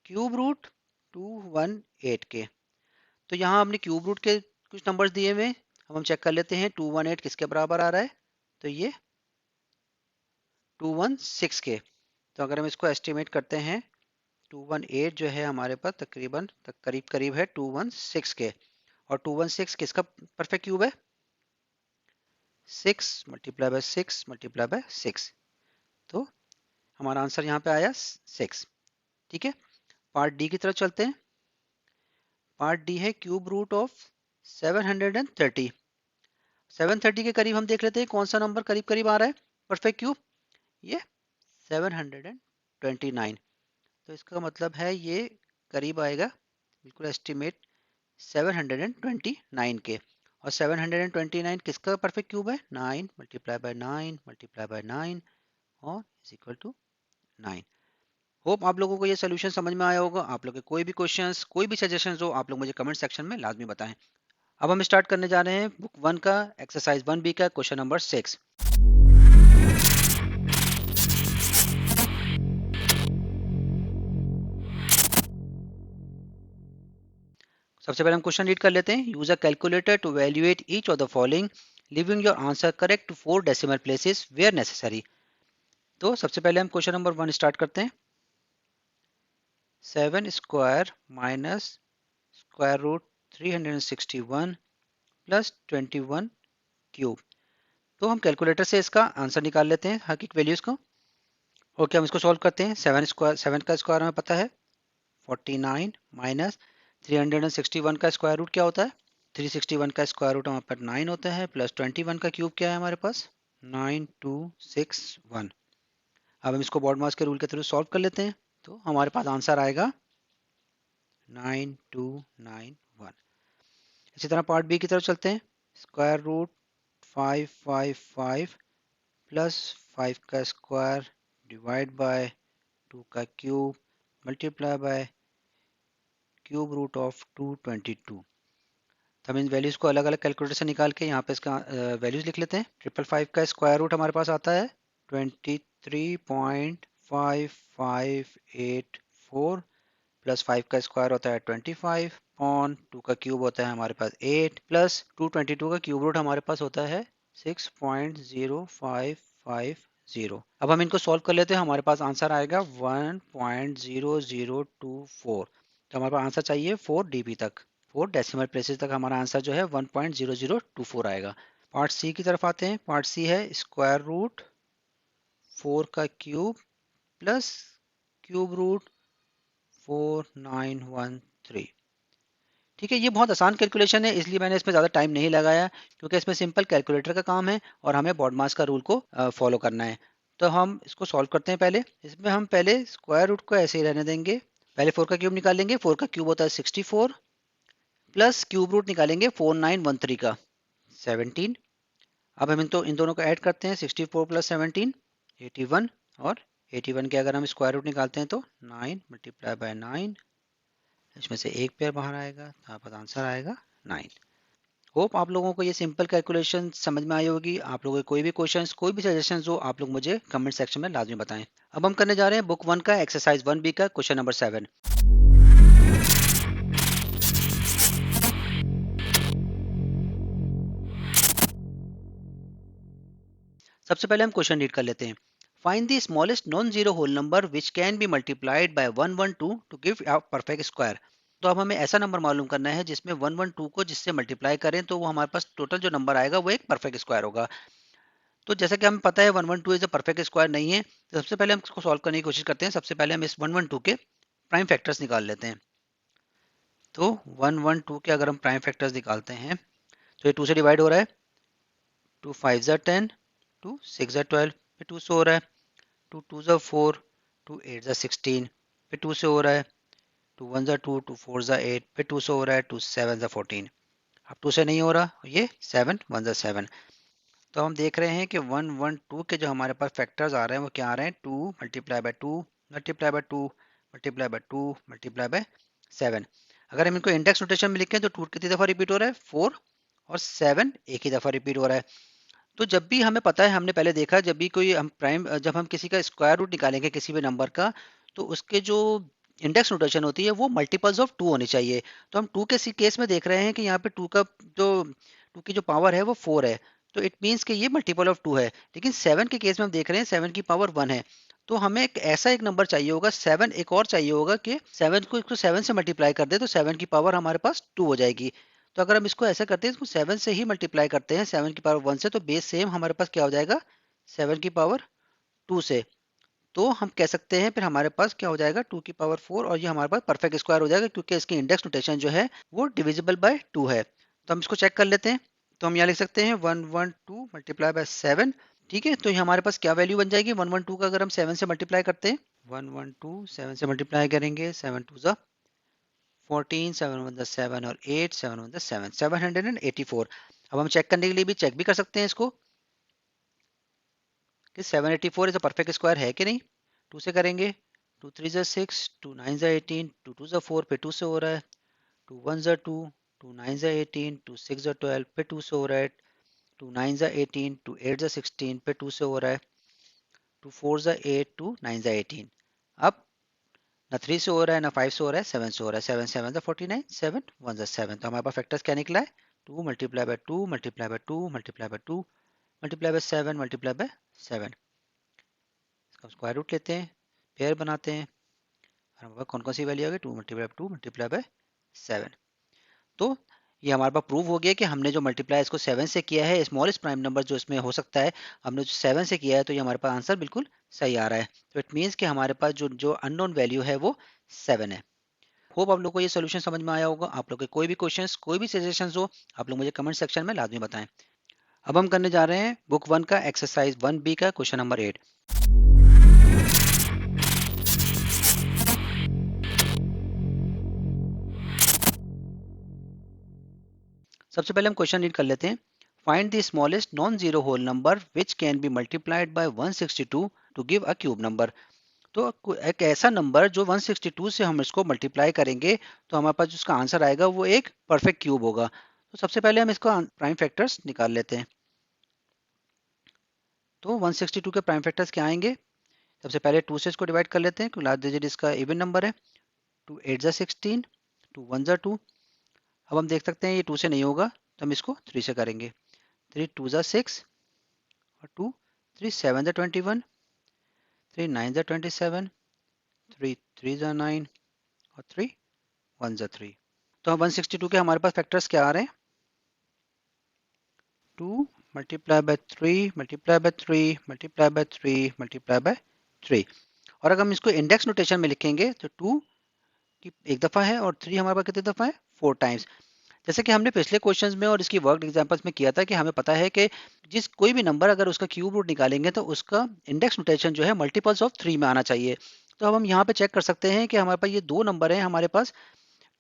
क्यूब रूट 218 के। तो यहाँ हमने क्यूब रूट के कुछ नंबर्स दिए हुए हैं। अब हम चेक कर लेते हैं 218 किसके बराबर आ रहा है तो ये 216 के। तो अगर हम इसको एस्टिमेट करते हैं 218 जो है हमारे पास तकरीबन करीब करीब है 216 के। और 216 किसका परफेक्ट क्यूब है 6 मल्टीप्लाई बाय 6 मल्टीप्लाई बाय 6। तो हमारा आंसर यहाँ पे आया 6। ठीक है, पार्ट डी की तरफ चलते हैं। पार्ट डी है क्यूब रूट ऑफ 730। 730 के करीब हम देख लेते हैं कौन सा नंबर करीब करीब आ रहा है परफेक्ट क्यूब ये 729। तो इसका मतलब है ये करीब आएगा बिल्कुल एस्टिमेट 729 के। और 729 किसका परफेक्ट क्यूब है 9 मल्टीप्लाई बाय 9 मल्टीप्लाई बाय 9 और इज इक्वल टू 9। होप आप लोगों को ये सोल्यूशन समझ में आया होगा। आप लोग के कोई भी क्वेश्चंस, कोई भी सजेशंस हो, आप लोग मुझे कमेंट सेक्शन में लाजमी बताएं। अब हम स्टार्ट करने जा रहे हैं बुक 1 का एक्सरसाइज 1 बी का क्वेश्चन नंबर 6। सबसे पहले हम क्वेश्चन रीड कर लेते हैं। Use a calculator to evaluate each of the following, leaving your answer correct to 4 decimal places where necessary. तो सबसे पहले हम क्वेश्चन नंबर 1 स्टार्ट करते हैं। 7 square minus square root 361 plus 21 cube. तो हम कैलकुलेटर से इसका आंसर निकाल लेते हैं, हर एक वैल्यूज को। ओके, हम इसको सॉल्व करते हैं। 7 का स्क्वायर हमें पता है 49 माइनस 361 का स्क्वायर रूट क्या होता है? 361 का स्क्वायर रूट हमारे पास 9 होता है, प्लस 21 का क्यूब क्या है हमारे पास? 9261। अब हम इसको बॉड मास के रूल के थ्रू सॉल्व कर लेते हैं, तो हमारे पास आंसर आएगा 9291। इसी तरह पार्ट बी की तरफ चलते हैं। स्क्वायर रूट 555 प्लस 5 का स्क्वायर डिवाइड बाय 2 का cube multiply by cube root of 222। तो हम इन वैल्यूज़ को अलग अलग कैलकुलेटर से निकाल के यहाँ पे इसका वैल्यूज़ लिख लेते हैं। 555 का स्क्वायर रूट हमारे पास आता है 23.5584 प्लस 5 का स्क्वायर होता है 25 ऑन 2 का क्यूब होता है हमारे पास 8 प्लस 222 का क्यूब रूट हमारे पास होता है 6.0550। अब हम इनको सॉल्व कर लेते हैं। हमारे पास आंसर आएगा 1.0024। तो हमारे पास आंसर चाहिए 4 dB तक, 4 डेसिमल प्लेसेस तक हमारा आंसर जो है 1.0024 आएगा। पार्ट सी की तरफ आते हैं। पार्ट सी है स्क्वायर रूट 4 का क्यूब प्लस क्यूब रूट 4913। ठीक है, ये बहुत आसान कैलकुलेशन है, इसलिए मैंने इसमें ज़्यादा टाइम नहीं लगाया, क्योंकि इसमें सिंपल कैलकुलेटर का काम है और हमें बॉड मास का रूल को फॉलो करना है। तो हम इसको सॉल्व करते हैं। पहले इसमें हम पहले स्क्वायर रूट को ऐसे ही रहने देंगे। पहले 4 का क्यूब निकालेंगे। 4 का क्यूब होता है 64 प्लस क्यूब रूट निकालेंगे 4913 का 17। अब हम इन दोनों को ऐड करते हैं। 64 प्लस 17 81, और 81 के अगर हम स्क्वायर रूट निकालते हैं तो 9 मल्टीप्लाई बाय 9, इसमें से एक पेयर बाहर आएगा, तो यहाँ पर आंसर आएगा 9। होप आप लोगों को ये सिंपल कैलकुलेशन समझ में आई होगी। आप लोगों के कोई भी क्वेश्चंस, कोई भी सजेशंस हो, आप लोग मुझे कमेंट सेक्शन में लाजमी बताएं। अब हम करने जा रहे हैं बुक 1 का एक्सरसाइज 1 बी का क्वेश्चन नंबर 7। सबसे पहले हम क्वेश्चन रीड कर लेते हैं। Find the smallest non zero whole number which can be multiplied by 112 to give a perfect square. तो अब हमें ऐसा नंबर मालूम करना है जिसमें 112 को जिससे मल्टीप्लाई करें तो वो हमारे पास टोटल जो नंबर आएगा वो एक परफेक्ट स्क्वायर होगा। तो जैसा कि हमें पता है 112 इज अ परफेक्ट स्क्वायर नहीं है, तो सबसे पहले हम इसको सॉल्व करने की कोशिश करते हैं। सबसे पहले हम इस 112 के प्राइम फैक्टर्स निकाल लेते हैं। तो 112 के अगर हम प्राइम फैक्टर्स निकालते हैं तो ये 2 से डिवाइड हो रहा है। 2 5 ज़ा 10, 2 6 ज़ा 12, फिर 2 से हो रहा है। 2 2 ज़ा 4, 2 8 ज़ा 16, फिर 2 से हो रहा है। 2 1 ज़ा 2, 2 4 ज़ा 8, फिर 2 से हो रहा है। 2 7 ज़ा 14। अब 2 से नहीं हो रहा, ये 7 1 ज़ा 7। तो हम देख रहे हैं कि 112 के जो हमारे पास फैक्टर्स आ रहे हैं वो क्या आ रहे हैं? 2 multiply by 2 multiply by 2 multiply by 2 multiply bye 7। अगर हम इनको इंडेक्स नोटेशन में लिखें तो 2 कितनी दफ़ा रिपीट हो रहा है? 4, और 7 एक ही दफ़ा रिपीट हो रहा है। तो जब भी हमें पता है, हमने पहले देखा, जब हम किसी का स्क्वायर रूट निकालेंगे किसी भी नंबर का, तो उसके जो इंडेक्स नोटेशन होती है वो मल्टीपल्स ऑफ 2 होनी चाहिए। तो हम 2 के केस में देख रहे हैं कि यहाँ पे 2 की जो पावर है वो 4 है, तो इट मीन्स कि ये मल्टीपल ऑफ 2 है। लेकिन 7 के केस में हम देख रहे हैं 7 की पावर 1 है, तो हमें एक नंबर चाहिए होगा 7, एक और चाहिए होगा कि 7 को इसको 7 से मल्टीप्लाई कर दे तो 7 की पावर हमारे पास 2 हो जाएगी। तो अगर हम इसको ऐसा करते हैं, इसको 7 से ही मल्टीप्लाई करते हैं 7 की पावर 1 से, तो बेस सेम हमारे पास क्या हो जाएगा? 7 की पावर 2 से। तो हम कह सकते हैं फिर हमारे पास क्या हो जाएगा? 2 की पावर 4, और ये हमारे पास परफेक्ट स्क्वायर हो जाएगा, क्योंकि इसकी इंडेक्स नोटेशन जो है वो डिविजिबल बाय 2 है। तो हम इसको चेक कर लेते हैं। तो हम यहाँ लिख सकते हैं 112 मल्टीप्लाई बाय 7। ठीक है, तो ये हमारे पास क्या वैल्यू बन जाएगी? 112 का अगर हम 7 से मल्टीप्लाई करते हैं, 112 7 से मल्टीप्लाई करेंगे, 7 2 ज़ा 14, 7 1 ज़ा 7, और 8 7 1 ज़ा 7, 784। अब हम चेक करने के लिए भी चेक भी कर सकते हैं इसको कि 784 इज अ परफेक्ट स्क्वायर है कि नहीं। 2 से करेंगे, 2 3 ज़ा 6, 2 9 ज़ा 18, 2 2 ज़ा 4 पे 2 से हो रहा है, 2 1 ज़ा 2, 2 9 ज़ा 18, 2 6 ज़ा 12 पे 2 से हो रहा है, 2 9 ज़ा 18, 2 8 ज़ा 16 पे 2 से हो रहा है, 2 4 ज़ा 8, 2 9 ज़ा 18। अब ना 3 से हो रहा है, ना 5 से हो रहा है, 7 से हो रहा है, 7 7 ज़ा 49, 7 1 ज़ा 7। तो हमारे पास फैक्टर्स क्या निकला है, 2 multiply by 2 multiply by 2 multiply by 2 multiply bye 7 multiply by 7। इसका स्क्वायर रूट लेते हैं, पेयर बनाते हैं, और हमारे पास कौन कौन सी वैल्यू आ गई, 2 मल्टीप्लाई बाय 2 मल्टीप्लाई बाय 7। तो ये हमारे पास प्रूव हो गया कि हमने जो मल्टीप्लाई इसको 7 से किया है, स्मॉलेस्ट प्राइम नंबर जो इसमें हो सकता है, हमने जो 7 से किया है, तो ये हमारे पास आंसर बिल्कुल सही आ रहा है। तो इट मीन्स कि हमारे पास जो जो अननोन वैल्यू है वो 7 है। होप आप लोग को ये सोल्यूशन समझ में आया होगा। आप लोग के कोई भी क्वेश्चंस, कोई भी सजेशंस हो, आप लोग मुझे कमेंट सेक्शन में लाजमी बताएं। अब हम करने जा रहे हैं बुक 1 का एक्सरसाइज 1B का क्वेश्चन नंबर 8। सबसे पहले हम क्वेश्चन रीड कर लेते हैं। Find the smallest non zero whole number which can be multiplied by 162 to give a cube number. तो एक ऐसा नंबर जो 162 से हम इसको मल्टीप्लाई करेंगे तो हमारे पास जिसका आंसर आएगा वो एक परफेक्ट क्यूब होगा। तो सबसे पहले हम इसका प्राइम फैक्टर्स निकाल लेते हैं। तो 162 के प्राइम फैक्टर्स क्या आएंगे, सबसे पहले 2 से इसको डिवाइड कर लेते हैं क्योंकि लास्ट डिजिट इसका इवन नंबर है। 2 8 ज़ा 16, 2 1 ज़ा 2। अब हम देख सकते हैं ये 2 से नहीं होगा तो हम इसको 3 से करेंगे। 3 2 ज़ा 6 और 2 3 7 ज़ा 21, 3 9 ज़ा 27, 3 3 ज़ा 9 और 3 1 ज़ा 3। तो 162 के हमारे पास फैक्टर्स क्या आ रहे हैं, 2 multiply by 3 multiply by 3 multiply by 3 multiply by 3। और अगर हम इसको इंडेक्स नोटेशन में लिखेंगे तो 2 की एक दफ़ा है और 3 हमारे पास कितनी दफ़ा है, 4 टाइम्स। जैसे कि हमने पिछले क्वेश्चंस में और इसकी वर्क एग्जांपल्स में किया था कि हमें पता है कि जिस कोई भी नंबर अगर उसका क्यूब रूट निकालेंगे तो उसका इंडेक्स नोटेशन जो है मल्टीपल्स ऑफ 3 में आना चाहिए। तो अब हम यहाँ पे चेक कर सकते हैं कि हमारे पास ये दो नंबर हैं, हमारे पास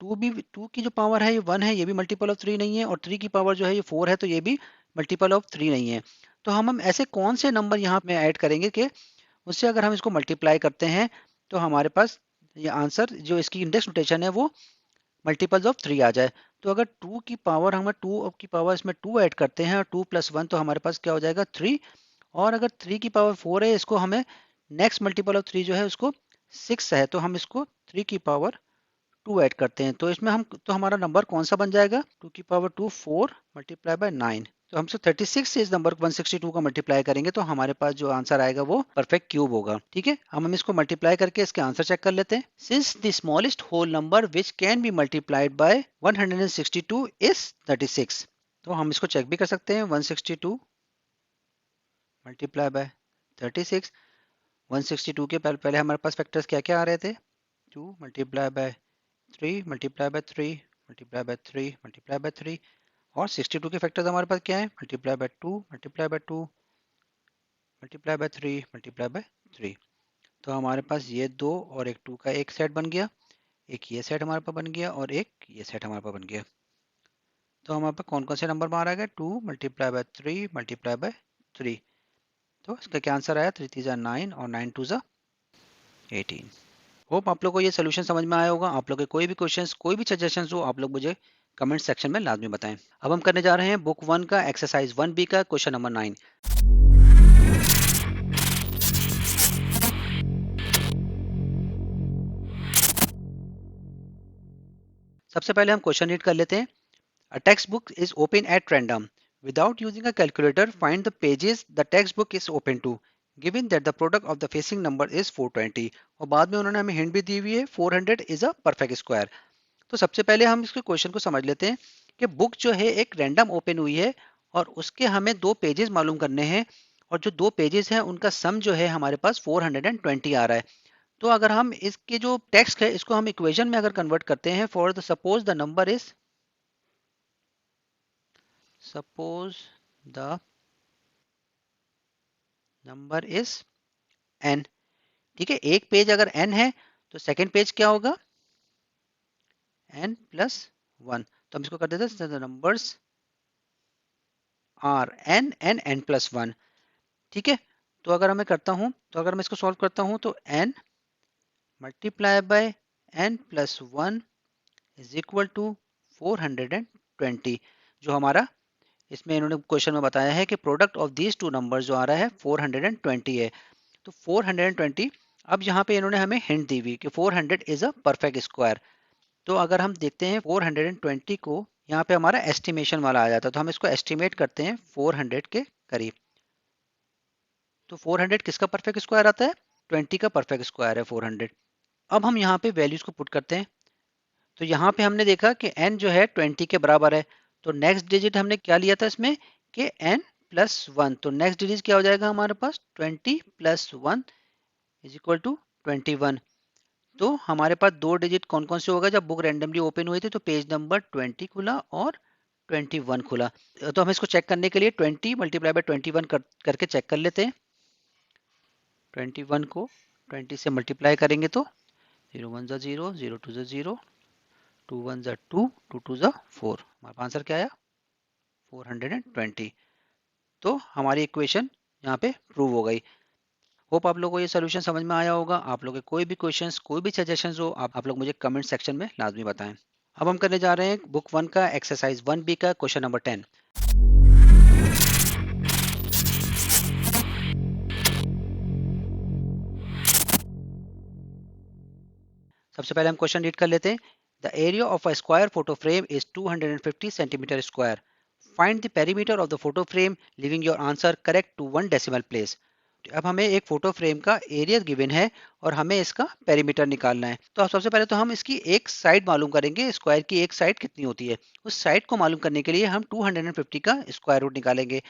2 की जो पावर है ये 1 है, ये भी मल्टीपल ऑफ 3 नहीं है, और 3 की पावर जो है ये 4 है, तो ये भी मल्टीपल ऑफ 3 नहीं है। तो हम ऐसे कौन से नंबर यहाँ में ऐड करेंगे कि उससे अगर हम इसको मल्टीप्लाई करते हैं तो हमारे पास ये आंसर जो इसकी इंडेक्स नोटेशन है वो मल्टीपल्स ऑफ 3 आ जाए। तो अगर 2 की पावर, हम 2 की पावर इसमें 2 ऐड करते हैं और 2 + 1 तो हमारे पास क्या हो जाएगा 3। और अगर 3 की पावर 4 है, इसको हमें नेक्स्ट मल्टीपल ऑफ 3 जो है उसको 6 है, तो हम इसको 3 की पावर 2 ऐड करते हैं। तो इसमें हम, तो हमारा नंबर कौन सा बन जाएगा, 2 की पावर 2 4 मल्टीप्लाई बाय 9। तो हम 36 से इस नंबर 162 का मल्टीप्लाई करेंगे तो हमारे पास जो आंसर आएगा वो परफेक्ट क्यूब होगा। ठीक है, हम इसको मल्टीप्लाई करके इसके आंसर चेक कर लेते हैं। Since the smallest whole number which can be multiplied by 162 is 36। तो हम इसको चेक भी कर सकते हैं, 162 मल्टीप्लाई बाय 36। 162 के पहले हमारे पास फैक्टर्स क्या क्या आ रहे थे, 2 multiply by 3 multiply by 3 multiply by 3 multiply by 3। और 62 के फैक्टर्स हमारे पास क्या है, multiply by 2 multiply by 2 multiply by 3 multiply by 3। तो हमारे पास ये दो और एक 2 का एक सेट बन गया, एक ये सेट हमारे पास बन गया और एक ये सेट हमारे पास बन गया। तो हमारे पास कौन कौन से नंबर बाहर आ गए, 2 मल्टीप्लाई बाय 3 मल्टीप्लाई बाय 3। तो इसका क्या आंसर आया, 3 3 ज़ा 9 और 9 2 ज़ा 18। होप आप लोग को ये सोल्यूशन समझ में आया होगा। आप लोग के कोई भी क्वेश्चंस, कोई भी सजेशंस हो, आप लोग मुझे कमेंट सेक्शन में लाजमी बताएं। अब हम करने जा रहे हैं बुक 1 का एक्सरसाइज 1B का क्वेश्चन नंबर 9। सबसे पहले हम क्वेश्चन रीड कर लेते हैं। A text book is open at random without using a calculator, find the pages the text book is open to given that the product of the facing number is 420। और बाद में उन्होंने हमें हिंट भी दी हुई है, 400 इज अ परफेक्ट स्क्वायर। तो सबसे पहले हम इसके क्वेश्चन को समझ लेते हैं कि बुक जो है एक रैंडम ओपन हुई है और उसके हमें दो पेजेस मालूम करने हैं, और जो दो पेजेस हैं उनका सम जो है हमारे पास 420 आ रहा है। तो अगर हम इसके जो टेक्स्ट है इसको हम इक्वेशन में अगर कन्वर्ट करते हैं, for the suppose the number is, suppose the number is n। ठीक है, एक पेज अगर n है तो सेकंड पेज क्या होगा, n+1। तो हम इसको कर देते हैं द नंबर्स आर n+1। ठीक है, तो अगर मैं करता हूं, तो अगर मैं इसको सॉल्व करता हूं तो n multiply by n plus 1 is equal to 420। जो हमारा इसमें इन्होंने क्वेश्चन में बताया है कि product of these two numbers जो आ रहा है 420 है। तो 420, अब यहाँ पे इन्होंने हमें हिंट दी हुई कि 400 इज अ परफेक्ट स्क्वायर। तो अगर हम देखते हैं 420 को, यहाँ पे हमारा एस्टिमेशन वाला आ जाता है, तो हम इसको एस्टिमेट करते हैं 400 के करीब। तो 400 किसका परफेक्ट स्क्वायर आता है? 20 का परफेक्ट स्क्वायर है 400। अब हम यहाँ पे वैल्यूज को पुट करते हैं। तो यहाँ पे हमने देखा कि n जो है 20 के बराबर है। तो नेक्स्ट डिजिट हमने क्या लिया था इसमें कि n प्लस 1। तो नेक्स्ट डिजिट क्या हो जाएगा हमारे पास? 20 प्लस 1 इज इक्वल टू 21। तो हमारे पास दो डिजिट कौन कौन से होगा? जब बुक रैंडमली ओपन हुई थी तो पेज नंबर 20 खुला और 21 खुला। तो हम इसको चेक करने के लिए 20 मल्टीप्लाई बाय 21 करके चेक कर लेते हैं। 21 को 20 से मल्टीप्लाई करेंगे तो 0 1 0, 0 2 0, 2 1 2, 2 2 4। हमारा आंसर क्या आया? 420। तो हमारी इक्वेशन यहाँ पे प्रूव हो गई। होप आप लोगों को ये सोल्यूशन समझ में आया होगा। आप लोगों के कोई भी क्वेश्चंस, कोई भी सजेशंस हो, आप लोग मुझे कमेंट सेक्शन में लाजमी बताएं। अब हम करने जा रहे हैं बुक 1 का एक्सरसाइज 1B का क्वेश्चन नंबर 10। सबसे पहले हम क्वेश्चन रीड कर लेते हैं। The area of a square photo frame is 250 centimetre square. Find the perimeter of the photo frame leaving your answer correct to 1 decimal place. अब हमें एक फोटो फ्रेम का एरिया गिवन है और हमें इसका पेरीमीटर निकालना है। तो अब सबसे पहले तो हम इसकी एक साइड मालूम करेंगे, स्क्वायर की एक साइड कितनी होती है। उस साइड को मालूम करने के लिए हम 250 का स्क्वायर रूट निकालेंगे।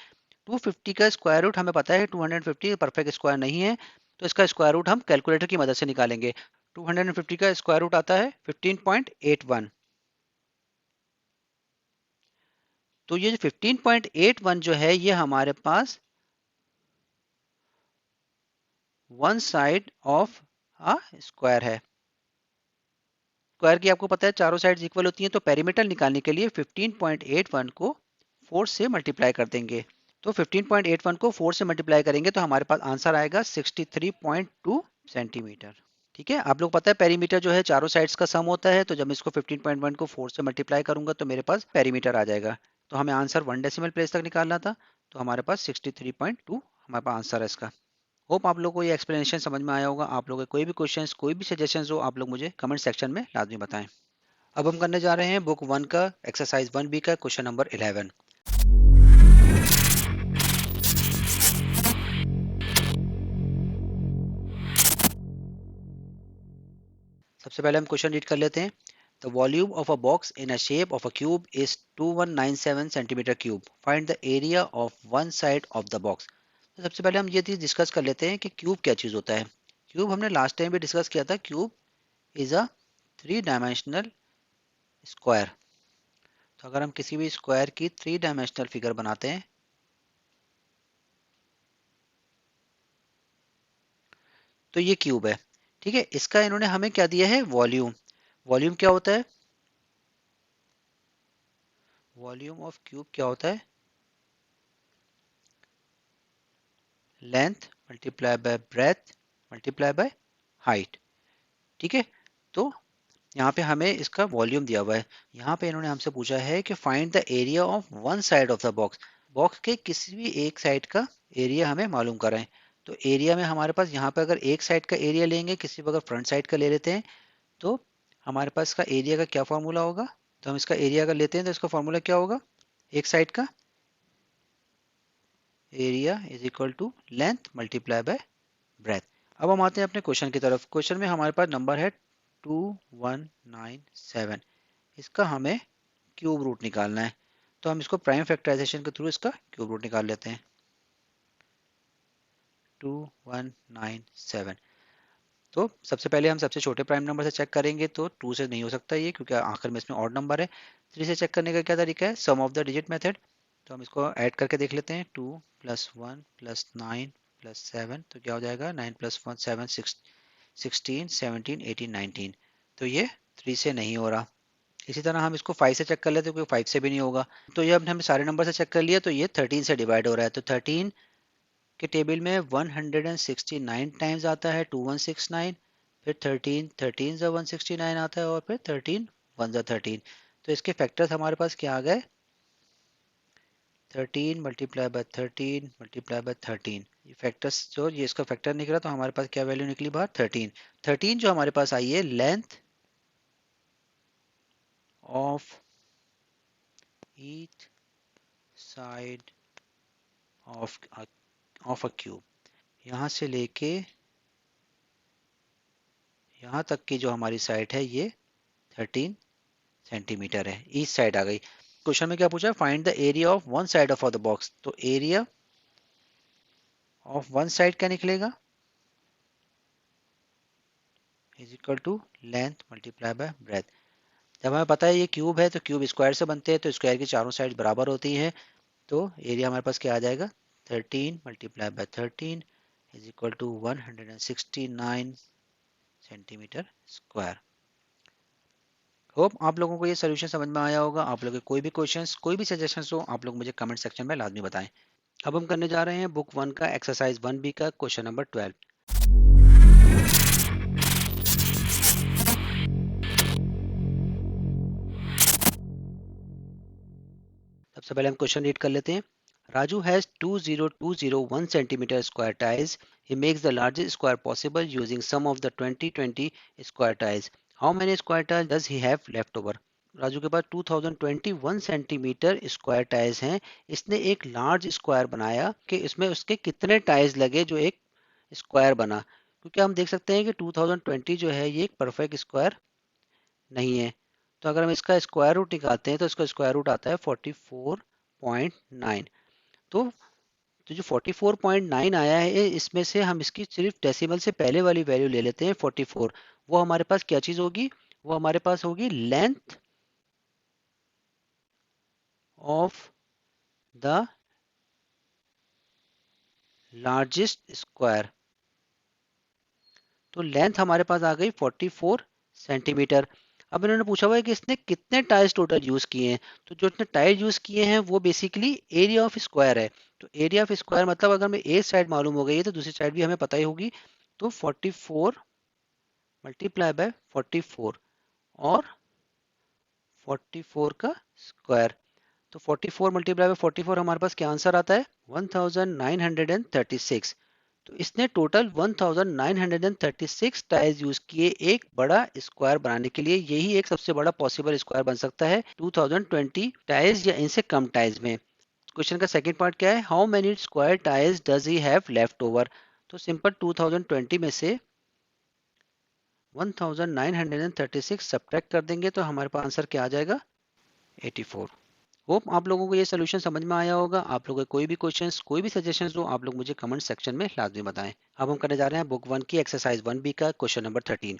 250 का स्क्वायर रूट हमें पता है 250 परफेक्ट स्क्वायर नहीं है, तो इसका स्क्वायर रूट हम कैलकुलेटर की मदद से निकालेंगे। 250 का स्क्वायर रूट आता है 15.81। तो ये 15.81 जो है ये हमारे पास one side of a square है। स्क्वायर की आपको पता है चारों साइड्स इक्वल होती हैं, तो पेरीमीटर निकालने के लिए 15.81 को 4 से मल्टीप्लाई कर देंगे। तो 15.81 को 4 से मल्टीप्लाई करेंगे तो हमारे पास आंसर आएगा 63.2 सेंटीमीटर। ठीक है, आप लोग पता है पेरीमीटर जो है चारों साइड्स का सम होता है, तो जब मैं इसको 15.1 को 4 से मल्टीप्लाई करूंगा तो मेरे पास पेरीमीटर आ जाएगा। तो हमें आंसर 1 डेसिमल प्लेस तक निकालना था, तो हमारे पास 63.2 हमारे पास आंसर है इसका। होप आप लोगों को ये एक्सप्लेनेशन समझ में आया होगा। आप लोगों के कोई भी क्वेश्चंस, कोई भी सजेशंस हो, आप लोग मुझे कमेंट सेक्शन में लाजमी बताएं। अब हम करने जा रहे हैं बुक 1 का एक्सरसाइज 1B का क्वेश्चन नंबर 11। सबसे पहले हम क्वेश्चन रीड कर लेते हैं। The volume of a box in a shape of a cube is 2197 centimetre cube. Find the area of one side of the box. तो सबसे पहले हम ये चीज डिस्कस कर लेते हैं कि क्यूब क्या चीज होता है। क्यूब हमने लास्ट टाइम भी डिस्कस किया था। Cube is a 3 dimensional square. तो अगर हम किसी भी स्क्वायर की 3 डायमेंशनल फिगर बनाते हैं तो ये क्यूब है। ठीक है, इसका इन्होंने हमें क्या दिया है? वॉल्यूम। वॉल्यूम क्या होता है? वॉल्यूम ऑफ क्यूब क्या होता है? Length multiply by breath multiply by height. ठीक है, तो यहाँ पे हमें इसका वॉल्यूम दिया हुआ है। यहाँ पे इन्होंने हमसे पूछा है कि find the area of one side of the box. Box के किसी भी एक साइड का एरिया हमें मालूम कराएं। तो एरिया में हमारे पास यहाँ पे अगर एक साइड का एरिया लेंगे, किसी पे अगर फ्रंट साइड का ले लेते हैं, तो हमारे पास इसका एरिया का क्या फॉर्मूला होगा? तो हम इसका एरिया अगर लेते हैं तो इसका फॉर्मूला क्या होगा? एक साइड का area is equal to length multiply by breadth. अब हम आते हैं अपने क्वेश्चन की तरफ। क्वेश्चन में हमारे पास नंबर है 2197। इसका हमें क्यूब रूट निकालना है, तो हम इसको प्राइम फैक्टराइजेशन के थ्रू इसका क्यूब रूट निकाल लेते हैं। 2197। तो सबसे पहले हम सबसे छोटे प्राइम नंबर से चेक करेंगे, तो 2 से नहीं हो सकता ये, क्योंकि आखिर में इसमें ऑड नंबर है। 3 से चेक करने का क्या तरीका है? सम ऑफ द डिजिट मेथड। तो हम इसको ऐड करके देख लेते हैं। 2 + 1 + 9 + 7, तो क्या हो जाएगा? 9 + 1 7 16 17 18 19। तो ये 3 से नहीं हो रहा। इसी तरह हम इसको 5 से चेक कर लेते हैं, क्योंकि 5 से भी नहीं होगा। तो ये अब हमने सारे नंबर से चेक कर लिया, तो ये 13 से डिवाइड हो रहा है। तो 13 के टेबल में 169 टाइम्स आता है 2169। फिर 13 13 ज़ा 169 आता है और फिर 13 1 ज़ा 13। तो इसके फैक्टर्स हमारे पास क्या आ गए, 13 मल्टीप्लाई बाय 13 मल्टीप्लाई बाय 13। ये फैक्टर्स जो ये इसका फैक्टर निकला तो हमारे पास क्या वैल्यू निकली बाहर 13। 13 जो हमारे पास आई है length of each side of a cube, यहाँ से लेके यहाँ तक की जो हमारी साइड है ये 13 सेंटीमीटर है, ईच साइड आ गई। क्वेश्चन में क्या पूछा, find the area of one side of the box. तो एरिया ऑफ वन साइड क्या निकलेगा, is equal to length multiply by breadth. जब हमें पता है ये क्यूब है तो क्यूब स्क्वायर से बनते हैं, तो स्क्वायर की चारों साइड बराबर होती हैं। तो एरिया हमारे पास क्या आ जाएगा, 13 multiply by 13 is equal to 169 centimetre square. Hope आप लोगों को ये सोल्यूशन समझ में आया होगा। आप लोगों के कोई भी क्वेश्चंस कोई भी सजेशंस हो आप लोग मुझे कमेंट सेक्शन में लाजमी बताएं। अब हम करने जा रहे हैं बुक 1 का एक्सरसाइज 1 बी का क्वेश्चन नंबर 12। सबसे पहले हम क्वेश्चन रीड कर लेते हैं। Raju has 20201 centimeter square tiles. He makes the largest square possible using sum of the 2020 square tiles. How many square tiles does he have left over? Raju के पास 2021 सेंटीमीटर स्क्वायर टाइल्स हैं। इसने एक लार्ज स्क्वायर बनाया कि इसमें उसके कितने टाइल्स लगे जो एक स्क्वायर बना। क्योंकि हम देख सकते हैं कि 2020 जो है ये एक परफेक्ट स्क्वायर नहीं है। तो अगर हम इसका स्क्वायर रूट निकालते हैं तो इसका स्क्वायर रूट आता है 44.9। तो जो 44.9 आया है इसमें से हम इसकी सिर्फ डेसिमल से पहले वाली वैल्यू ले लेते हैं 44। वो हमारे पास क्या चीज होगी, वो हमारे पास होगी length of the largest square. तो लेंथ हमारे पास आ गई 44 सेंटीमीटर। अब इन्होंने पूछा हुआ है कि इसने कितने टाइल्स टोटल यूज किए हैं। तो जो इसने टाइल यूज किए हैं वो बेसिकली एरिया ऑफ स्क्वायर है। तो एरिया ऑफ स्क्वायर मतलब अगर हमें एक साइड मालूम हो गई है तो दूसरी साइड भी हमें पता ही होगी। तो 44 मल्टीप्लाई बाय 44 और 44 का स्क्वायर। तो 44 मल्टीप्लाई बाय 44 हमारे पास क्या आंसर आता है 1936। तो इसने टोटल 1936 टाइल्स यूज किए एक बड़ा स्क्वायर बनाने के लिए। यही एक सबसे बड़ा पॉसिबल स्क्वायर बन सकता है 2020 टाइल्स या इनसे कम टाइल्स में। क्वेश्चन का सेकंड पार्ट क्या है, how many square tiles does he have left over. तो सिंपल 2020 में से 1936 सब्ट्रैक्ट कर देंगे तो हमारे पास आंसर क्या आ जाएगा 84। होप आप लोगों को ये सोल्यूशन समझ में आया होगा। आप लोगों के कोई भी क्वेश्चंस कोई भी सजेशंस हो आप लोग मुझे कमेंट सेक्शन में लाजमी बताएं। अब हम करने जा रहे हैं बुक 1 की एक्सरसाइज 1 बी का क्वेश्चन नंबर 13।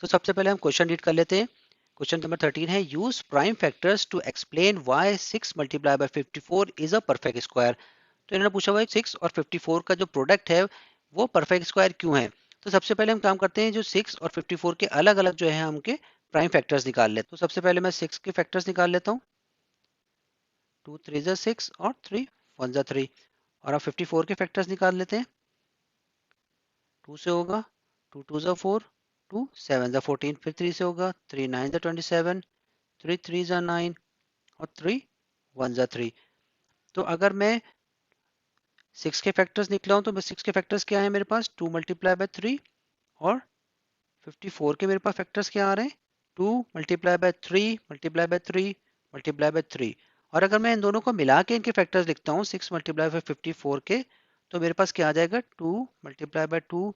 तो सबसे पहले हम क्वेश्चन रीड कर लेते हैं। क्वेश्चन नंबर 13 है, use prime factors to explain why 6 multiply by 54 is a perfect square. तो इन्होंने पूछा हुआ है 6 और 54 का जो प्रोडक्ट है वो परफेक्ट स्क्वायर क्यों है। तो सबसे पहले हम काम करते हैं, जो 6 और 54 के अलग अलग जो है हम उनके प्राइम फैक्टर्स निकाल लेते हैं। तो सबसे पहले मैं 6 के फैक्टर्स निकाल लेता हूँ, 2 3 ज़ा 6 और 3 1 ज़ा 3। और अब 54 के फैक्टर्स निकाल लेते हैं, 2 से होगा 2 2 ज़ा 4, 2 7 ज़ा 14, फिर 3 से होगा 3 9 ज़ा 27, 3 3 ज़ा 9 और 3 1 ज़ा 3। तो अगर मैं 6 के फैक्टर्स निकला हूं तो 6 के फैक्टर्स क्या है मेरे पास 2 मल्टीप्लाई बाय 3 और 54 के मेरे पास फैक्टर्स क्या आ रहे हैं 2 multiply by 3 multiply by 3 multiply by 3। और अगर मैं इन दोनों को मिला के इनके फैक्टर्स लिखता हूँ 6 मल्टीप्लाई बाय 54 के, तो मेरे पास क्या आ जाएगा 2 multiply by 2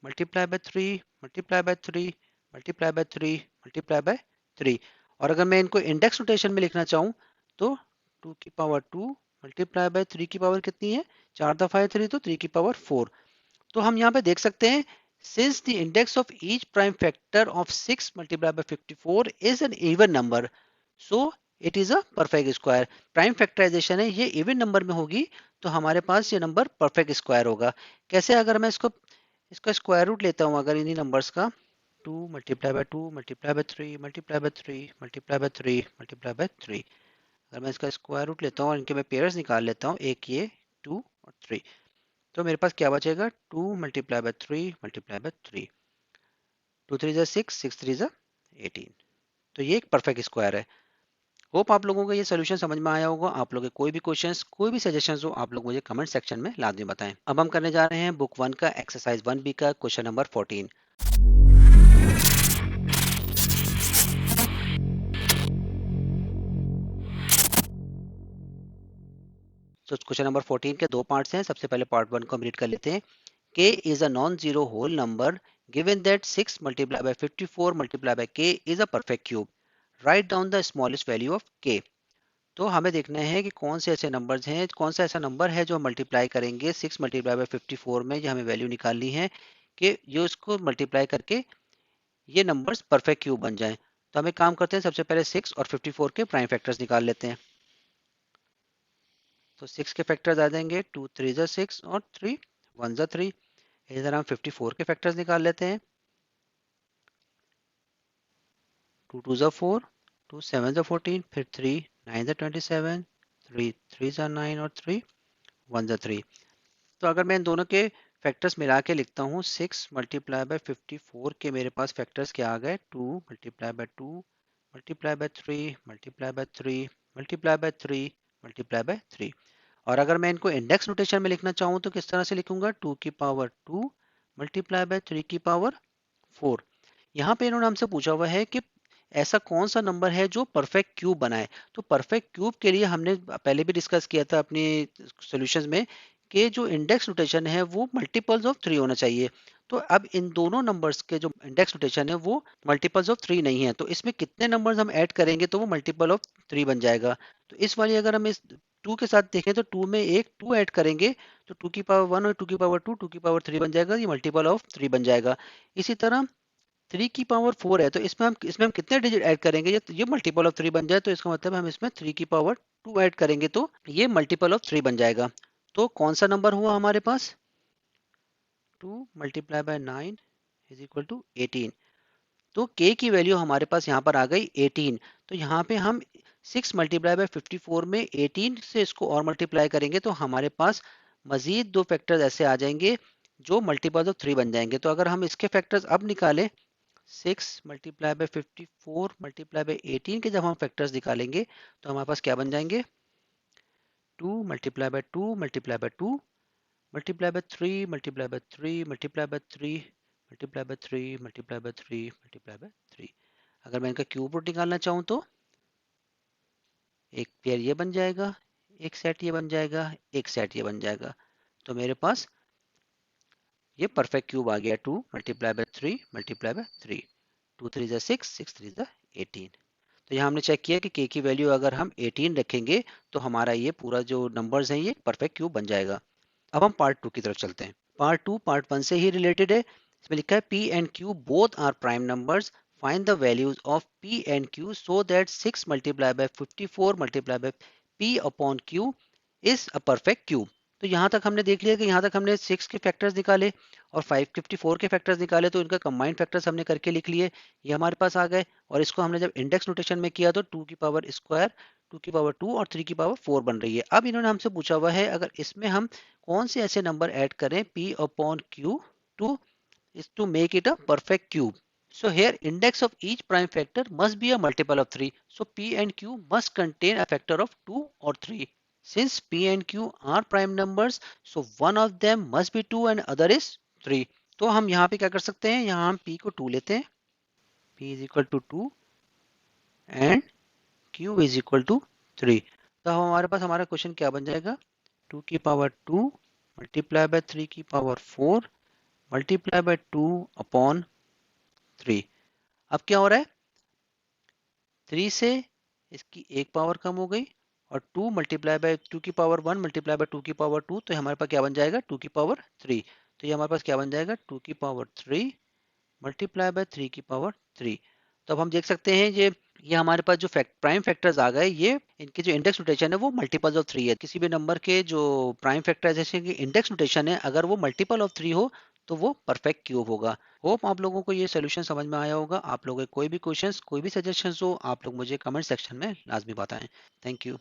multiply by 3 multiply by 3 multiply by 3 multiply by 3। और अगर मैं इनको इंडेक्स नोटेशन में लिखना चाहूँ तो 2 की पावर 2 मल्टीप्लाई बाय 3 की पावर कितनी है 4 दफा है 3 तो 3 की पावर 4। तो हम यहाँ पे देख सकते हैं, since the index of each prime factor of 6 multiplied by 54 is an even number, so it is a perfect square। Prime factorization है ये इवन नंबर में होगी तो हमारे पास ये नंबर परफेक्ट स्क्वायर होगा। कैसे, अगर मैं इसको इसका स्क्वायर रूट लेता हूँ अगर इन्हीं नंबर्स का 2 multiply by 2 multiply by 3 multiply by 3 multiply by 3 multiply by 3, अगर मैं इसका स्क्वायर रूट लेता हूँ और इनके मैं पेयर्स निकाल लेता हूँ, एक ये 2 और 3, तो मेरे पास क्या बचेगा 2 मल्टीप्लाई बाय 3 मल्टीप्लाई बाय 3, 2 3 जा 6, 6 3 जा 18। तो ये एक परफेक्ट स्क्वायर है। होप आप लोगों को ये सोल्यूशन समझ में आया होगा। आप लोगों के कोई भी क्वेश्चंस, कोई भी सजेशंस हो, आप लोग मुझे कमेंट सेक्शन में लाजमी बताएं। अब हम करने जा रहे हैं बुक 1 का एक्सरसाइज 1B का क्वेश्चन नंबर 14। तो क्वेश्चन नंबर 14 के दो पार्ट्स हैं। सबसे पहले पार्ट 1 को हम रीड कर लेते हैं। k is a non-zero whole number given that 6 multiplied by 54 multiplied by k is a perfect cube. Write down the smallest value of k. तो हमें देखना है कि कौन से ऐसे नंबर्स हैं, कौन सा ऐसा नंबर है जो मल्टीप्लाई करेंगे 6 मल्टीप्लाई बाय 54 में, जो हमें वैल्यू निकालनी है कि जो इसको मल्टीप्लाई करके ये नंबर्स परफेक्ट क्यूब बन जाएं। तो हम एक काम करते हैं, सबसे पहले 6 और 54 के प्राइम फैक्टर्स निकाल लेते हैं। तो 6 के फैक्टर्स आ जाएंगे 2 3 जा 6 और 3 1 जा 3। इसी तरह हम 54 के फैक्टर्स निकाल लेते हैं। 2 2 जा 4, 2 7 जा 14, फिर 3 9 जा 27, 3 3 जा 9 और 3 1 जा 3। तो अगर मैं इन दोनों के फैक्टर्स मिला के लिखता हूँ, 6 मल्टीप्लाई बाय 54 के मेरे पास फैक्टर्स क्या आ गए 2 multiply by 2 multiply by 3 multiply by 3 multiply by 3 multiply by 3। और अगर मैं इनको इंडेक्स नोटेशन में लिखना चाहूँ तो किस तरह से लिखूंगा 2 की पावर 2 मल्टीप्लाई बाय 3 की पावर 4। यहाँ पे इन्होंने हमसे पूछा हुआ है कि ऐसा कौन सा नंबर है जो परफेक्ट क्यूब बनाए। तो परफेक्ट क्यूब के लिए हमने पहले भी डिस्कस किया था अपनी सॉल्यूशंस में कि जो इंडेक्स नोटेशन है वो मल्टीपल्स ऑफ 3 होना चाहिए। तो अब इन दोनों नंबर्स के जो इंडेक्स नोटेशन है वो मल्टीपल्स ऑफ 3 नहीं है, तो इसमें कितने नंबर्स हम ऐड करेंगे तो वो मल्टीपल ऑफ 3 बन जाएगा। तो इस वाली अगर हम इस 2 के साथ देखें तो 2 में एक 2 ऐड करेंगे तो 2 की पावर 1 और 2 की पावर 2, 2 की पावर 3 बन जाएगा, ये मल्टीपल ऑफ 3 बन जाएगा। इसी तरह 3 की पावर 4 है, तो इसमें हम कितने डिजिट ऐड करेंगे ये मल्टीपल ऑफ 3 बन जाए, तो इसका मतलब हम इसमें 3 की पावर 2 ऐड करेंगे तो ये मल्टीपल ऑफ 3 बन जाएगा। तो कौन सा नंबर हुआ हमारे पास 2 multiply by 9 is equal to 18। तो k की वैल्यू हमारे पास यहाँ पर आ गई 18। तो यहाँ पे हम 6 मल्टीप्लाई बाय 54 में 18 से इसको और मल्टीप्लाई करेंगे तो हमारे पास मजीद दो फैक्टर्स ऐसे आ जाएंगे जो मल्टीपल ऑफ 3 बन जाएंगे। तो अगर हम इसके फैक्टर्स अब निकालें 6 मल्टीप्लाई बाय 54 मल्टीप्लाई बाय 18 के जब हम फैक्टर्स निकालेंगे तो हमारे पास क्या बन जाएंगे 2 multiply by 2 multiply by 2 multiply by 3 multiply by 3 multiply by 3 multiply by 3 multiply by 3 multiply by 3। अगर मैं इनका क्यूब रूट निकालना चाहूँ तो एक पेयर ये बन जाएगा, एक सेट ये बन जाएगा, एक सेट ये बन जाएगा। तो मेरे पास ये परफेक्ट क्यूब आ गया 2 मल्टीप्लाई बाय 3 मल्टीप्लाई बाय 3, 2 3 जा 6, 6 3 जा 18। तो यहाँ हमने चेक किया कि k की वैल्यू अगर हम 18 रखेंगे तो हमारा ये पूरा जो नंबर्स हैं ये परफेक्ट क्यूब बन जाएगा। अब हम पार्ट 2 की तरफ चलते हैं। पार्ट 2 पार्ट 1 से ही रिलेटेड है। इसमें लिखा है p and q both are prime numbers, find the values of p and q so that 6 multiply by 54 multiply by p upon q is a perfect cube. तो यहाँ तक हमने देख लिया कि यहाँ तक हमने 6 के फैक्टर्स निकाले और 554 के फैक्टर्स निकाले, तो इनका कंबाइंड फैक्टर्स हमने करके लिख लिए, ये हमारे पास आ गए। और इसको हमने जब इंडेक्स नोटेशन में किया तो 2 की पावर स्क्वायर, 2 की पावर 2 और 3 की पावर 4 बन रही है। अब इन्होंने हमसे पूछा हुआ है अगर इसमें हम कौन से ऐसे नंबर ऐड करें p upon q to is to make it a perfect cube. So here index of each prime factor must be a multiple of 3. So p and q must contain a factor of 2 or 3. Since p and q are prime numbers, so one of them must be 2 and other is 3. तो हम यहाँ पे क्या कर सकते हैं, यहाँ हम p को 2 लेते हैं, p is equal to 2 and q is equal to 3। तो हमारे पास हमारा क्वेश्चन क्या बन जाएगा 2 की पावर 2 मल्टीप्लाई बाय 3 की पावर 4 मल्टीप्लाई बाय 2 अपॉन 3। अब क्या हो रहा है 3 से इसकी एक पावर कम हो गई और 2 मल्टीप्लाई बाय 2 की पावर 1 मल्टीप्लाई बाय 2 की पावर 2, तो हमारे पास क्या बन जाएगा 2 की पावर 3। तो ये हमारे पास क्या बन जाएगा 2 की पावर 3 मल्टीप्लाई बाय 3 की पावर 3। तो अब हम देख सकते हैं ये हमारे पास जो प्राइम फैक्टर्स आ गए, ये इनके जो इंडेक्स नोटेशन है वो मल्टीपल्स ऑफ 3 है। किसी भी नंबर के जो प्राइम फैक्टर जैसे कि इंडेक्स नोटेशन है अगर वो मल्टीपल ऑफ 3 हो तो वो परफेक्ट क्यूब होगा। होप आप लोगों को ये सोल्यूशन समझ में आया होगा। आप लोगों के कोई भी क्वेश्चंस, कोई भी सजेशंस हो, आप लोग मुझे कमेंट सेक्शन में लाजमी बताएं। Thank you.